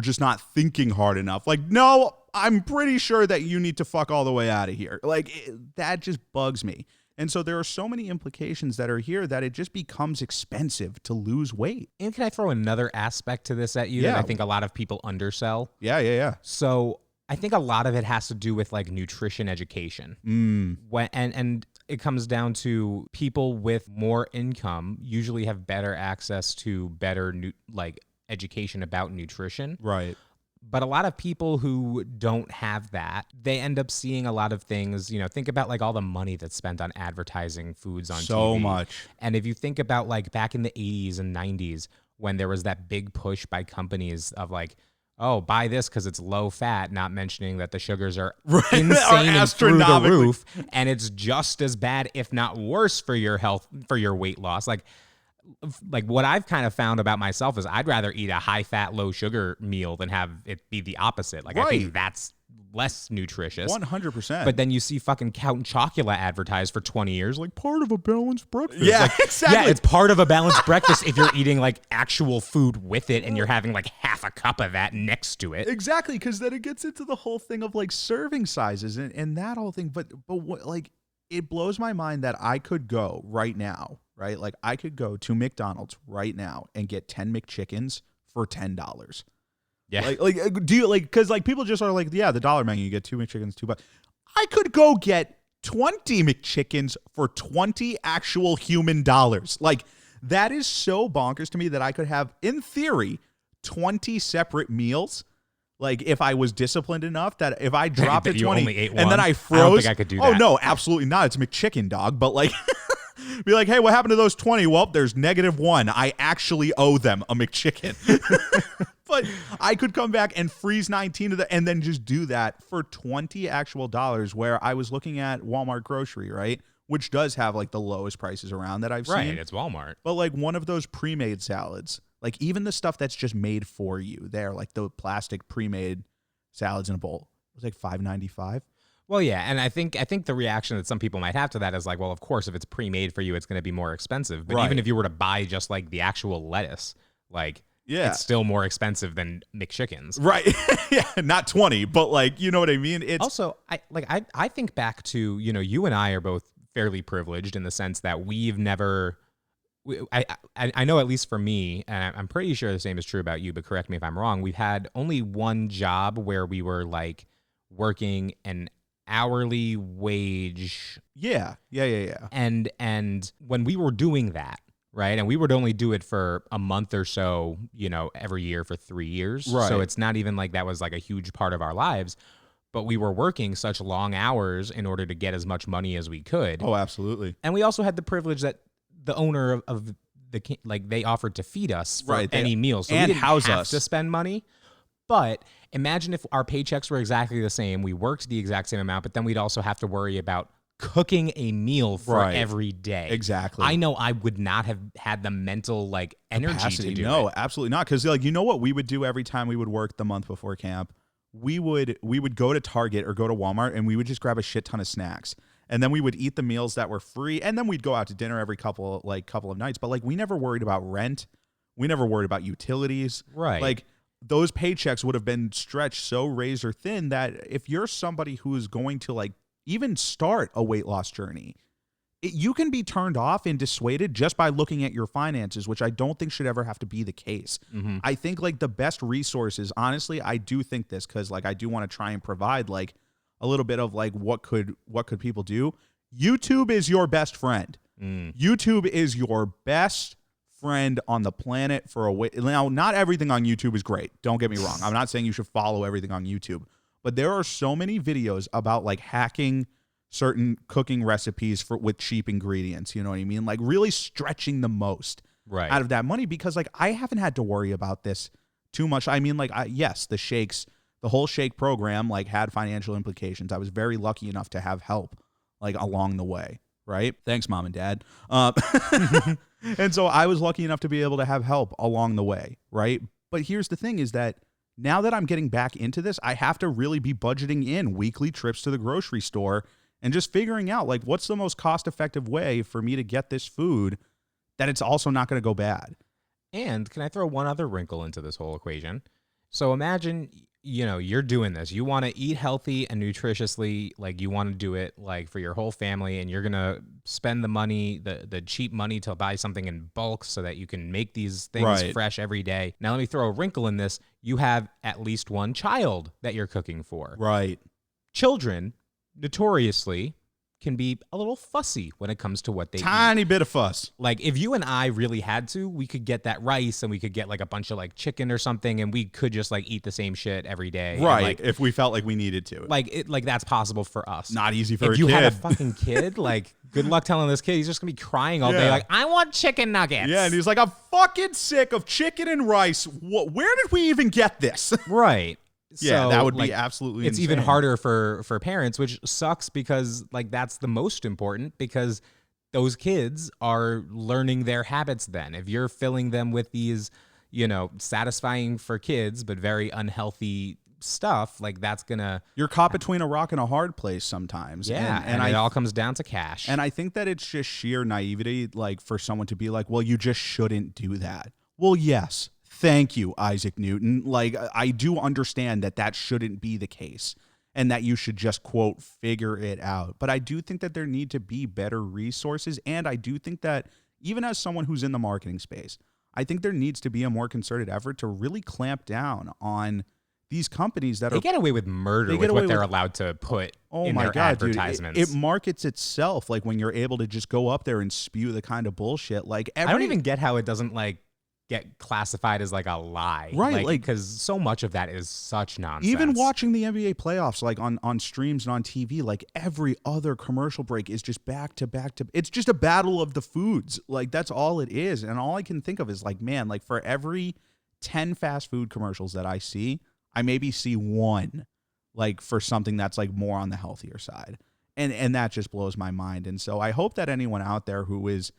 just not thinking hard enough. Like, no, I'm pretty sure that you need to fuck all the way out of here. Like, that just bugs me. And so there are so many implications that are here that it just becomes expensive to lose weight. And can I throw another aspect to this at you that I think a lot of people undersell? Yeah. So I think a lot of it has to do with like nutrition education. And it comes down to people with more income usually have better access to better education about nutrition. Right. But a lot of people who don't have that, they end up seeing a lot of things. Think about like all the money that's spent on advertising foods on TV. So much. And if you think about like back in the 80s and 90s when there was that big push by companies of like, oh, buy this because it's low fat, not mentioning that the sugars are insane and through the roof, and it's just as bad, if not worse, for your health, for your weight loss. Like what I've kind of found about myself is I'd rather eat a high fat, low sugar meal than have it be the opposite. Like, I think that's less nutritious. 100%. But then you see fucking Count Chocula advertised for 20 years, like part of a balanced breakfast. Yeah, like, exactly. Yeah, it's part of a balanced breakfast if you're eating like actual food with it and you're having like half a cup of that next to it. Exactly, because then it gets into the whole thing of like serving sizes and that whole thing. But what, like, it blows my mind that I could go right now, right? Like, I could go to McDonald's right now and get 10 McChickens for $10. Yeah. Like, do you like, because like people just are like, yeah, the dollar menu, you get 2 McChickens, $2. I could go get 20 McChickens for 20 actual human dollars. Like, that is so bonkers to me that I could have, in theory, 20 separate meals. Like, if I was disciplined enough that if I dropped at 20 only ate and then one? I froze. I don't think I could do that. Oh, no, absolutely not. It's McChicken, dog. But like, be like, hey, what happened to those 20? Well, there's -1. I actually owe them a McChicken. But I could come back and freeze 19 of them and then just do that for 20 actual dollars, where I was looking at Walmart grocery, right? Which does have like the lowest prices around that I've seen. Right, it's Walmart. But like one of those pre-made salads, like even the stuff that's just made for you there, like the plastic pre-made salads in a bowl, it was like $5.95. Well, yeah, and I think the reaction that some people might have to that is like, well, of course, if it's pre-made for you, it's going to be more expensive. But even if you were to buy just like the actual lettuce, like, it's still more expensive than McChickens. Right. Yeah, not 20, but like, you know what I mean? It's also, I think back to, you and I are both fairly privileged in the sense that we've never, I know at least for me, and I'm pretty sure the same is true about you, but correct me if I'm wrong, we've had only one job where we were like working an hourly wage. Yeah. And when we were doing that, right, and we would only do it for a month or so, every year for 3 years. Right. So it's not even like that was like a huge part of our lives, but we were working such long hours in order to get as much money as we could. Oh, absolutely. And we also had the privilege that the owner of the, like, they offered to feed us for any meal. So and we didn't house have us to spend money. But imagine if our paychecks were exactly the same, we worked the exact same amount, but then we'd also have to worry about cooking a meal for every day. Exactly. I know I would not have had the mental like energy capacity to do No, it. absolutely not. Because like, you know what we would do every time we would work the month before camp? We would go to Target or go to Walmart and we would just grab a shit ton of snacks. And then we would eat the meals that were free. And then we'd go out to dinner every couple of nights. But like, we never worried about rent. We never worried about utilities. Right. Like, those paychecks would have been stretched so razor thin that if you're somebody who is going to like even start a weight loss journey, you can be turned off and dissuaded just by looking at your finances, which I don't think should ever have to be the case. Mm-hmm. I think like the best resources, honestly, I do think this, because like I do want to try and provide like a little bit of like what could people do. YouTube is your best friend. YouTube is your best friend on the planet for a way. Now, not everything on YouTube is great. Don't get me wrong. I'm not saying you should follow everything on YouTube, but there are so many videos about like hacking certain cooking recipes with cheap ingredients. You know what I mean? Like really stretching the most out of that money, because like I haven't had to worry about this too much. I mean, like, yes, the whole shake program like had financial implications. I was very lucky enough to have help like along the way. Right? Thanks, Mom and Dad. And so I was lucky enough to be able to have help along the way. Right? But here's the thing is that now that I'm getting back into this, I have to really be budgeting in weekly trips to the grocery store and just figuring out like what's the most cost-effective way for me to get this food that it's also not going to go bad. And can I throw one other wrinkle into this whole equation? So imagine, you're doing this. You want to eat healthy and nutritiously, like you want to do it like for your whole family, and you're going to spend the money, the cheap money to buy something in bulk so that you can make these things fresh every day. Now let me throw a wrinkle in this. You have at least one child that you're cooking for. Right. Children, notoriously, can be a little fussy when it comes to what they Tiny eat. bit of fuss. Like if you and I really had to, we could get that rice and we could get like a bunch of like chicken or something, and we could just like eat the same shit every day. Right. Like, if we felt like we needed to. Like that's possible for us. Not easy for a kid. If you had a fucking kid, like good luck telling this kid. He's just gonna be crying all day. Like, I want chicken nuggets. Yeah, and he's like, I'm fucking sick of chicken and rice. Where did we even get this? Right. Yeah, so, that would be absolutely It's insane. even harder for parents, which sucks because like that's the most important, because those kids are learning their habits then. If you're filling them with these, satisfying for kids but very unhealthy stuff, like that's gonna... You're caught between a rock and a hard place sometimes. Yeah, and it all comes down to cash. And I think that it's just sheer naivety, like for someone to be like, well, you just shouldn't do that. Well, yes. Thank you, Isaac Newton. Like, I do understand that shouldn't be the case and that you should just, quote, figure it out. But I do think that there need to be better resources. And I do think that even as someone who's in the marketing space, I think there needs to be a more concerted effort to really clamp down on these companies that they get away with murder with what they're allowed to put in their advertisements. Dude, it markets itself. Like when you're able to just go up there and spew the kind of bullshit. Like I don't even get how it doesn't like get classified as like a lie, right? Like because so much of that is such nonsense. Even watching the NBA playoffs, like on streams and on TV, like every other commercial break is just back to back to. It's just a battle of the foods. Like that's all it is, and all I can think of is like, man, like for every 10 fast food commercials that I see, I maybe see one like for something that's like more on the healthier side, and that just blows my mind. And so I hope that anyone out there who is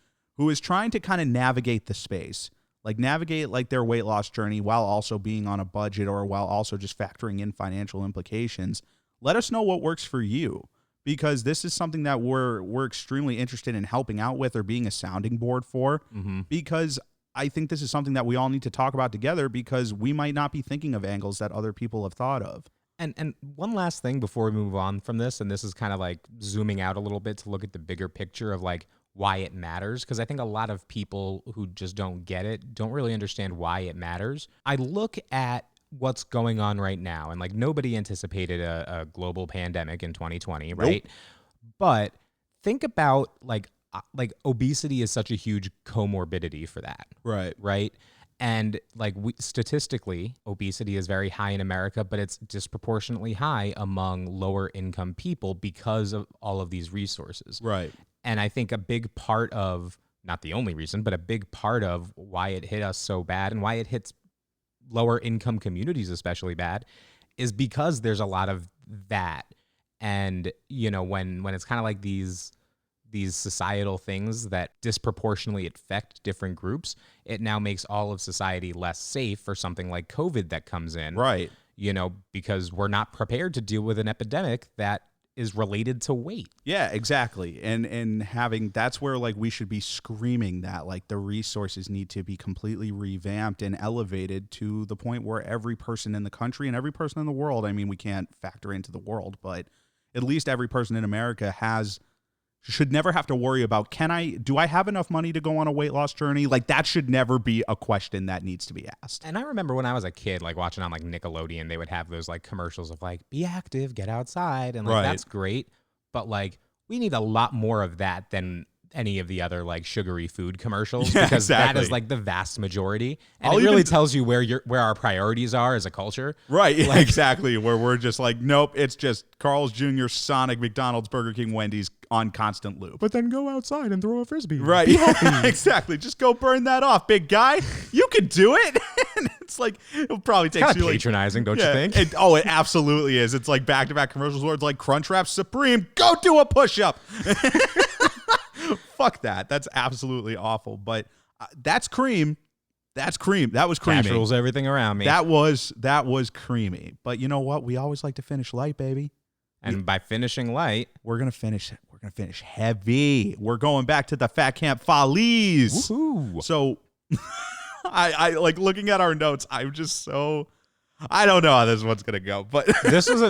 trying to kind of navigate the space, like navigate like their weight loss journey while also being on a budget or while also just factoring in financial implications, let us know what works for you, because this is something that we're extremely interested in helping out with or being a sounding board for, because I think this is something that we all need to talk about together, because we might not be thinking of angles that other people have thought of. And one last thing before we move on from this, and this is kind of like zooming out a little bit to look at the bigger picture of like why it matters, because I think a lot of people who just don't get it don't really understand why it matters. I look at what's going on right now, and like nobody anticipated a global pandemic in 2020, right? Nope. But think about like obesity is such a huge comorbidity for that. Right. And like statistically, obesity is very high in America, but it's disproportionately high among lower income people because of all of these resources. Right. And I think a big part of, not the only reason, but a big part of why it hit us so bad and why it hits lower income communities especially bad is because there's a lot of that. And, when it's kind of like these societal things that disproportionately affect different groups, it now makes all of society less safe for something like COVID that comes in. Right. Because we're not prepared to deal with an epidemic that is related to weight. Yeah, exactly. And having, that's where like we should be screaming that like the resources need to be completely revamped and elevated to the point where every person in the country and every person in the world, I mean, we can't factor into the world, but at least every person in America should never have to worry about, do I have enough money to go on a weight loss journey? Like that should never be a question that needs to be asked. And I remember when I was a kid, like watching on like Nickelodeon, they would have those like commercials of like, be active, get outside. And like, that's great. But like, we need a lot more of that than any of the other like sugary food commercials, because that is like the vast majority. And it really tells you where our priorities are as a culture. Right. Like, exactly. Where we're just like, nope, it's just Carl's Jr., Sonic, McDonald's, Burger King, Wendy's on constant loop. But then go outside and throw a Frisbee. Right. Exactly. Just go burn that off, big guy. You can do it. And it's like, it'll probably take you like patronizing, don't you think? It absolutely is. It's like back-to-back commercials where it's like Crunchwrap Supreme, go do a push-up. Fuck that. That's absolutely awful. But that's C.R.E.A.M. That's cream. That was creamy. Cash rules everything around me. That was creamy. But you know what? We always like to finish light, baby. And by finishing light, we're gonna finish heavy. We're going back to the Fat Camp Follies. Woohoo. So I like looking at our notes. I'm just so I don't know how this one's gonna go, but this was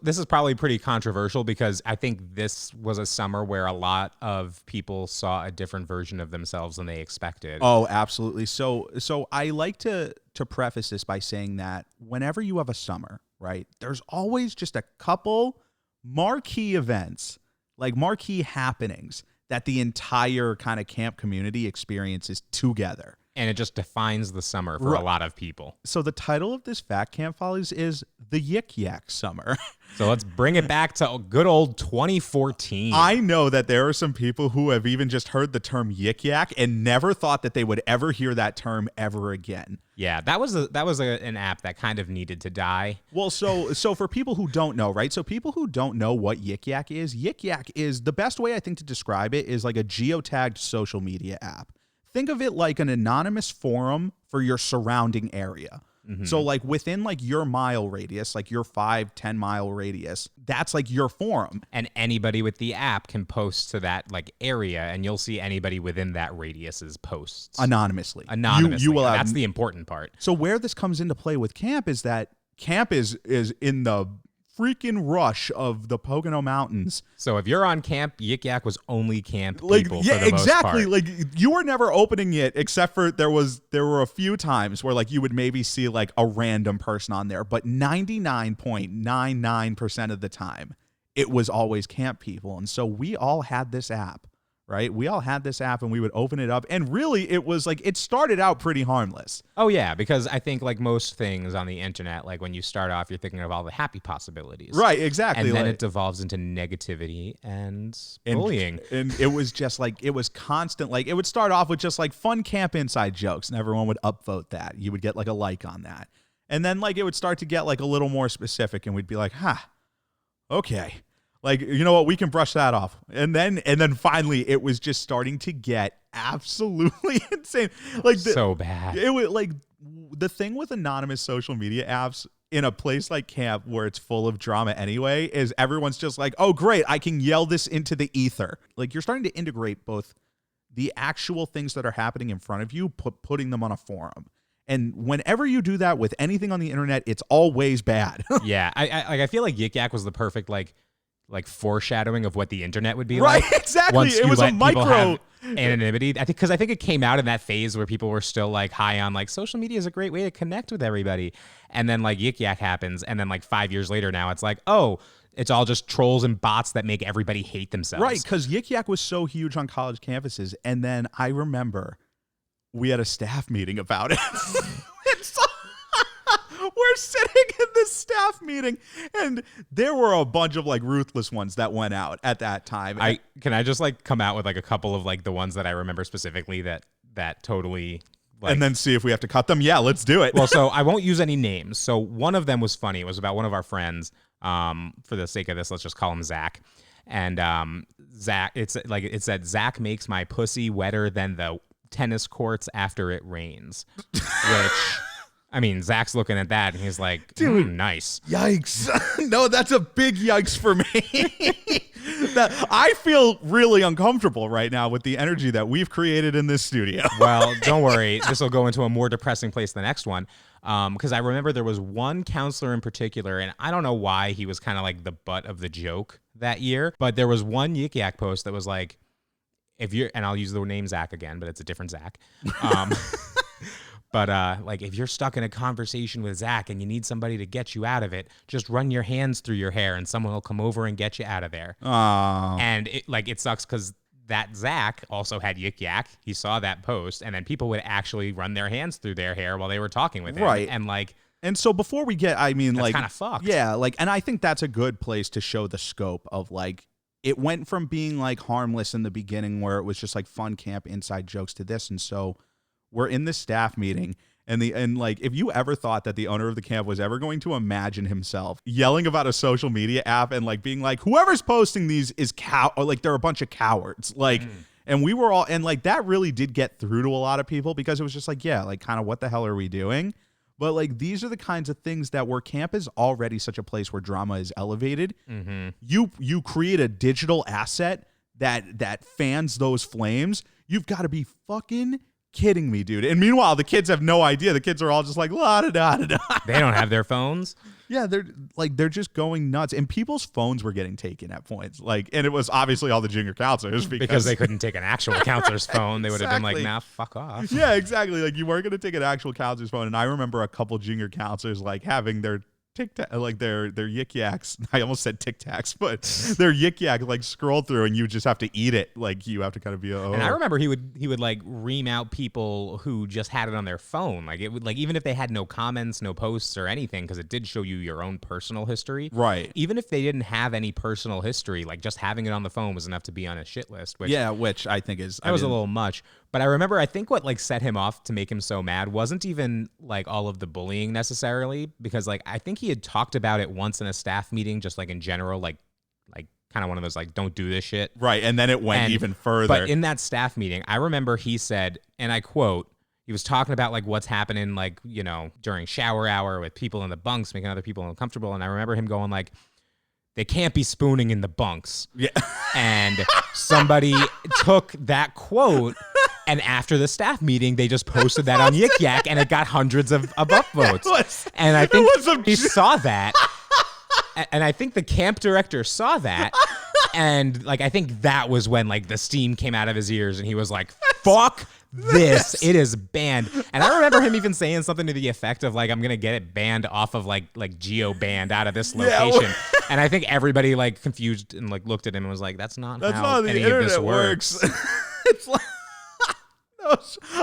this is probably pretty controversial because I think this was a summer where a lot of people saw a different version of themselves than they expected. Oh, absolutely. So I like to preface this by saying that whenever you have a summer, right, there's always just a couple marquee events, like marquee happenings that the entire kind of camp community experiences together. And it just defines the summer for a lot of people. So the title of this Fat Camp Follies is the YikYak Summer. So let's bring it back to good old 2014. I know that there are some people who have even just heard the term YikYak and never thought that they would ever hear that term ever again. Yeah, that was an app that kind of needed to die. Well, so for people who don't know, right? So people who don't know what YikYak is the best way I think to describe it is like a geotagged social media app. Think of it like an anonymous forum for your surrounding area. Mm-hmm. So like within like your mile radius, like your 5-10 mile radius, that's like your forum. And anybody with the app can post to that like area, and you'll see anybody within that radius's posts. Anonymously. You will have, that's the important part. So where this comes into play with camp is that camp is in the freaking rush of the Pocono Mountains. So if you're on camp, YikYak was only camp like, people yeah, for the exactly. most part. Like you were never opening it, except for there were a few times where like you would maybe see like a random person on there, but 99.99% of the time it was always camp people. And so we all had this app. Right? We all had this app and we would open it up. And really, it was like, it started out pretty harmless. Oh, yeah. Because I think like most things on the internet, like when you start off, you're thinking of all the happy possibilities. Right, exactly. And then it devolves into negativity and bullying. And it was just like, it was constant. Like it would start off with just like fun camp inside jokes and everyone would upvote that. You would get like a like on that. And then like it would start to get like a little more specific and we'd be like, okay. Like, you know what? We can brush that off. And then finally, it was just starting to get absolutely insane. Like so bad. It was like the thing with anonymous social media apps in a place like camp where it's full of drama anyway is everyone's just like, oh, great, I can yell this into the ether. Like you're starting to integrate both the actual things that are happening in front of you, putting them on a forum. And whenever you do that with anything on the internet, it's always bad. Yeah. I feel like YikYak was the perfect like foreshadowing of what the internet would be right, like. Exactly. Once it was a micro anonymity. I think because I think it came out in that phase where people were still like high on like social media is a great way to connect with everybody. And then like YikYak happens, and then like 5 years later now it's like, oh, it's all just trolls and bots that make everybody hate themselves. Right, because YikYak was so huge on college campuses, and then I remember we had a staff meeting about it. We're sitting in this staff meeting, and there were a bunch of like ruthless ones that went out at that time. Can I just like come out with like a couple of like the ones that I remember specifically that totally like, and then see if we have to cut them. Yeah, let's do it. Well, so I won't use any names. So one of them was funny. It was about one of our friends. For the sake of this, let's just call him Zach. And Zach, it said Zach makes my pussy wetter than the tennis courts after it rains, which. I mean, Zach's looking at that, and he's like, dude, nice. Yikes. No, that's a big yikes for me. I feel really uncomfortable right now with the energy that we've created in this studio. Well, don't worry. This will go into a more depressing place the next one. Because I remember there was one counselor in particular, and I don't know why he was kind of like the butt of the joke that year, but there was one YikYak post that was like, if you're, and I'll use the name Zach again, but it's a different Zach. But like if you're stuck in a conversation with Zach and you need somebody to get you out of it, just run your hands through your hair and someone will come over and get you out of there. Aww. And it sucks because that Zach also had YikYak. He saw that post, and then people would actually run their hands through their hair while they were talking with him. Right. And like, and so before we get, I mean, that's like kind of fucked. Yeah, like, and I think that's a good place to show the scope of like, it went from being like harmless in the beginning where it was just like fun camp inside jokes to this. And so we're in the staff meeting. And like, if you ever thought that the owner of the camp was ever going to imagine himself yelling about a social media app and like being like, whoever's posting these is or like they're a bunch of cowards. Like And we were all, and like that really did get through to a lot of people because it was just like, yeah, like kind of what the hell are we doing? But like these are the kinds of things that where camp is already such a place where drama is elevated. Mm-hmm. You create a digital asset that fans those flames. You've got to be fucking kidding me, dude. And meanwhile, the kids have no idea. The kids are all just like, la da da da da. They don't have their phones. Yeah, they're just going nuts. And people's phones were getting taken at points. Like, and it was obviously all the junior counselors because they couldn't take an actual counselor's phone. They would have been like, Exactly. nah, fuck off. Yeah, exactly. Like you weren't going to take an actual counselor's phone. And I remember a couple junior counselors like having their like their YikYaks. I almost said Tic Tacs, but their YikYak like scroll through, and you just have to eat it. Like you have to kind of be. And I remember he would like ream out people who just had it on their phone. Like it would like even if they had no comments, no posts or anything, because it did show you your own personal history. Right. Even if they didn't have any personal history, like just having it on the phone was enough to be on a shit list. Which which I think is that was a little much. But I remember, I think what like set him off to make him so mad wasn't even like all of the bullying necessarily, because like I think he had talked about it once in a staff meeting, just like in general, like kind of one of those like don't do this shit. Right, and then it went even further. But in that staff meeting, I remember he said, and I quote, he was talking about like what's happening like, you know, during shower hour with people in the bunks, making other people uncomfortable. And I remember him going like, they can't be spooning in the bunks. Yeah. And somebody took that quote, and after the staff meeting, they just posted that on YikYak, and it got hundreds of upvotes. And I think he saw that, and I think the camp director saw that, and like I think that was when like the steam came out of his ears, and he was like, "Fuck this! It is banned." And I remember him even saying something to the effect of like, "I'm gonna get it banned off of like geo banned out of this location." Yeah. And I think everybody like confused and like looked at him and was like, "That's not how any of this works." It's like.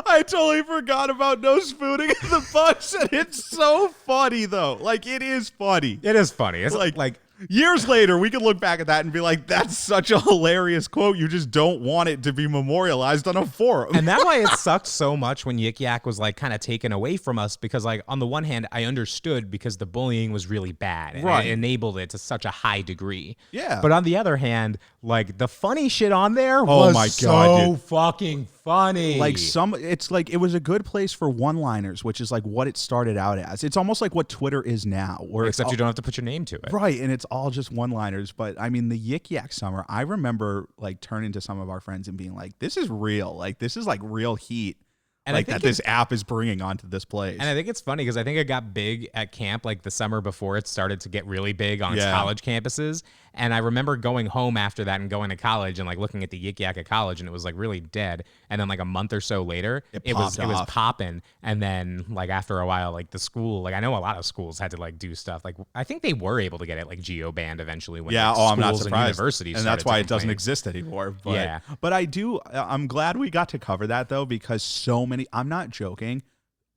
I totally forgot about no spooning in the bunks, and it's so funny though. Like it is funny. It is funny. It's like years later, we can look back at that and be like, "That's such a hilarious quote." You just don't want it to be memorialized on a forum, and that's why it sucked so much when YikYak was like kind of taken away from us. Because like on the one hand, I understood because the bullying was really bad, and it enabled it to such a high degree. Yeah. But on the other hand, like the funny shit on there was so fucking funny. Like it's like it was a good place for one-liners, which is like what it started out as. It's almost like what Twitter is now, where except you don't have to put your name to it, right? And it's all just one-liners. But I mean, the YikYak summer, I remember like turning to some of our friends and being like, "This is real. Like this is like real heat." And like that this app is bringing onto this place. And I think it's funny because I think it got big at camp like the summer before it started to get really big on college campuses. And I remember going home after that and going to college and like looking at the YikYak at college, and it was like really dead. And then like a month or so later, it was popping. And then like after a while, like the school, like I know a lot of schools had to like do stuff. Like I think they were able to get it like geo banned eventually when like, I'm not schools surprised. and universities and that's why it doesn't complain. exist anymore. But, but I'm glad we got to cover that though, because so many, I'm not joking.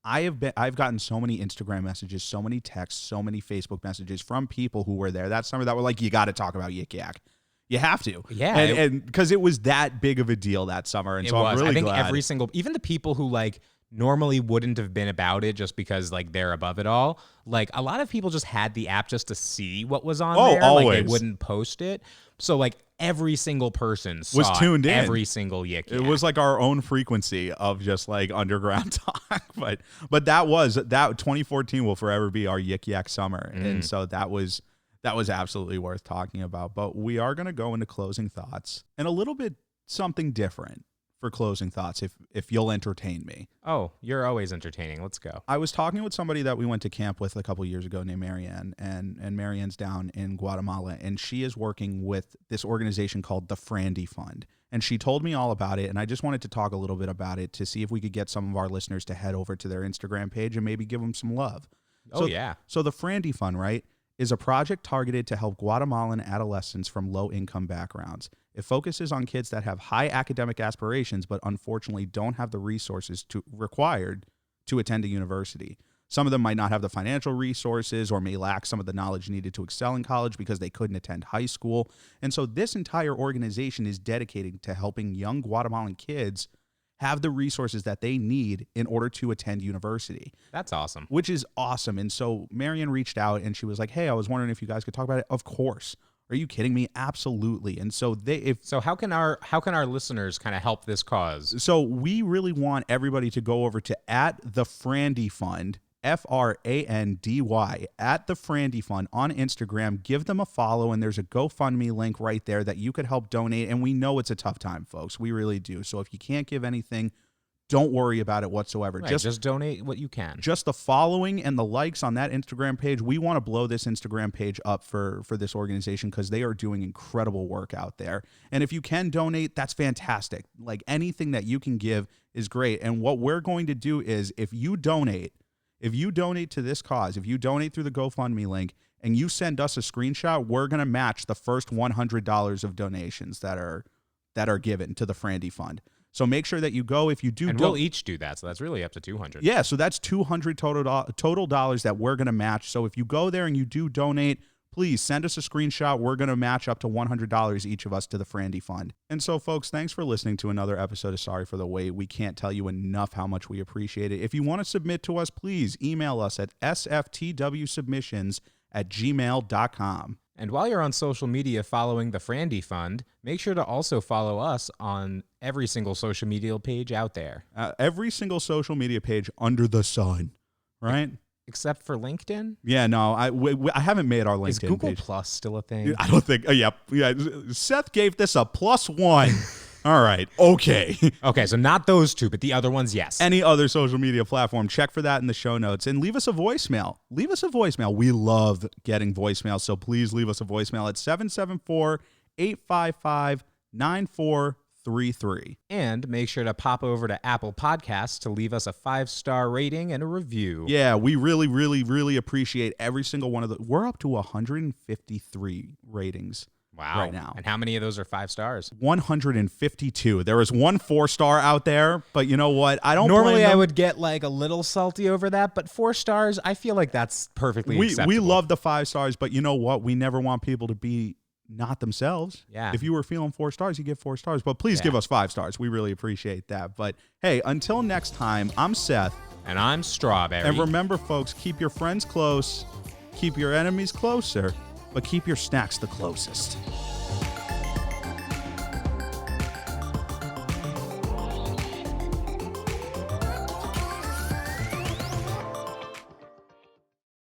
I've gotten so many Instagram messages, so many texts, so many Facebook messages from people who were there that summer that were like, "You got to talk about YikYak. You have to." Yeah. And because it was that big of a deal that summer. And so I'm really glad. I think every single, even the people who like normally wouldn't have been about it just because like they're above it all, like a lot of people just had the app just to see what was on there. Always. Like they wouldn't post it. So like every single person was tuned in. Every single YikYak. It was like our own frequency of just like underground talk. But that 2014 will forever be our YikYak summer. And so that was absolutely worth talking about. But we are going to go into closing thoughts and a little bit something different for closing thoughts, if you'll entertain me. Oh, you're always entertaining. Let's go. I was talking with somebody that we went to camp with a couple years ago named Marianne, and Marianne's down in Guatemala, and she is working with this organization called the Frandy Fund. And she told me all about it, and I just wanted to talk a little bit about it to see if we could get some of our listeners to head over to their Instagram page and maybe give them some love. So the Frandy Fund, right, is a project targeted to help Guatemalan adolescents from low-income backgrounds. It focuses on kids that have high academic aspirations but unfortunately don't have the resources required to attend a university. Some of them might not have the financial resources or may lack some of the knowledge needed to excel in college because they couldn't attend high school. And so this entire organization is dedicated to helping young Guatemalan kids have the resources that they need in order to attend university. That's awesome. Which is awesome. And so Marianne reached out and she was like, "Hey, I was wondering if you guys could talk about it." Of course. Are you kidding me? Absolutely. And so how can our listeners kind of help this cause? So we really want everybody to go over to @thefrandy_fund, FRANDY, @thefrandy_fund on Instagram. Give them a follow, and there's a GoFundMe link right there that you could help donate. And we know it's a tough time, folks. We really do. So if you can't give anything, don't worry about it whatsoever. Right, just donate what you can. Just the following and the likes on that Instagram page. We want to blow this Instagram page up for this organization because they are doing incredible work out there. And if you can donate, that's fantastic. Like anything that you can give is great. And what we're going to do is if you donate to this cause, if you donate through the GoFundMe link and you send us a screenshot, we're going to match the first $100 of donations that are given to the Frandy Fund. So make sure that you go. If you do, and we'll each do that. So that's really up to $200. Yeah, so that's $200 total dollars that we're going to match. So if you go there and you do donate, please send us a screenshot. We're going to match up to $100 each of us to the Frandy Fund. And so, folks, thanks for listening to another episode of Sorry for the Wait. We can't tell you enough how much we appreciate it. If you want to submit to us, please email us at SFTWSubmissions@gmail.com. And while you're on social media following the Frandy Fund, make sure to also follow us on every single social media page out there. Every single social media page under the sun, right? Except for LinkedIn? Yeah, no, I haven't made our LinkedIn Is Google page. Plus still a thing? I don't think. Yeah. Seth gave this a +1. All right. Okay. Okay, so not those two, but the other ones, yes. Any other social media platform, check for that in the show notes and leave us a voicemail. Leave us a voicemail. We love getting voicemails, so please leave us a voicemail at 774-855-9433. And make sure to pop over to Apple Podcasts to leave us a 5-star rating and a review. Yeah, we really, really, really appreciate every single one of them. We're up to 153 ratings. Wow. Right now. And how many of those are 5 stars? 152. There is one 4-star out there, but you know what? I don't Normally blame them. I would get like a little salty over that, but 4 stars, I feel like that's perfectly acceptable. We love the 5 stars, but you know what? We never want people to be not themselves. Yeah. If you were feeling 4 stars, you get 4 stars, but please give us 5 stars. We really appreciate that. But hey, until next time, I'm Seth. And I'm Strawberry. And remember, folks, keep your friends close, keep your enemies closer, but keep your snacks the closest.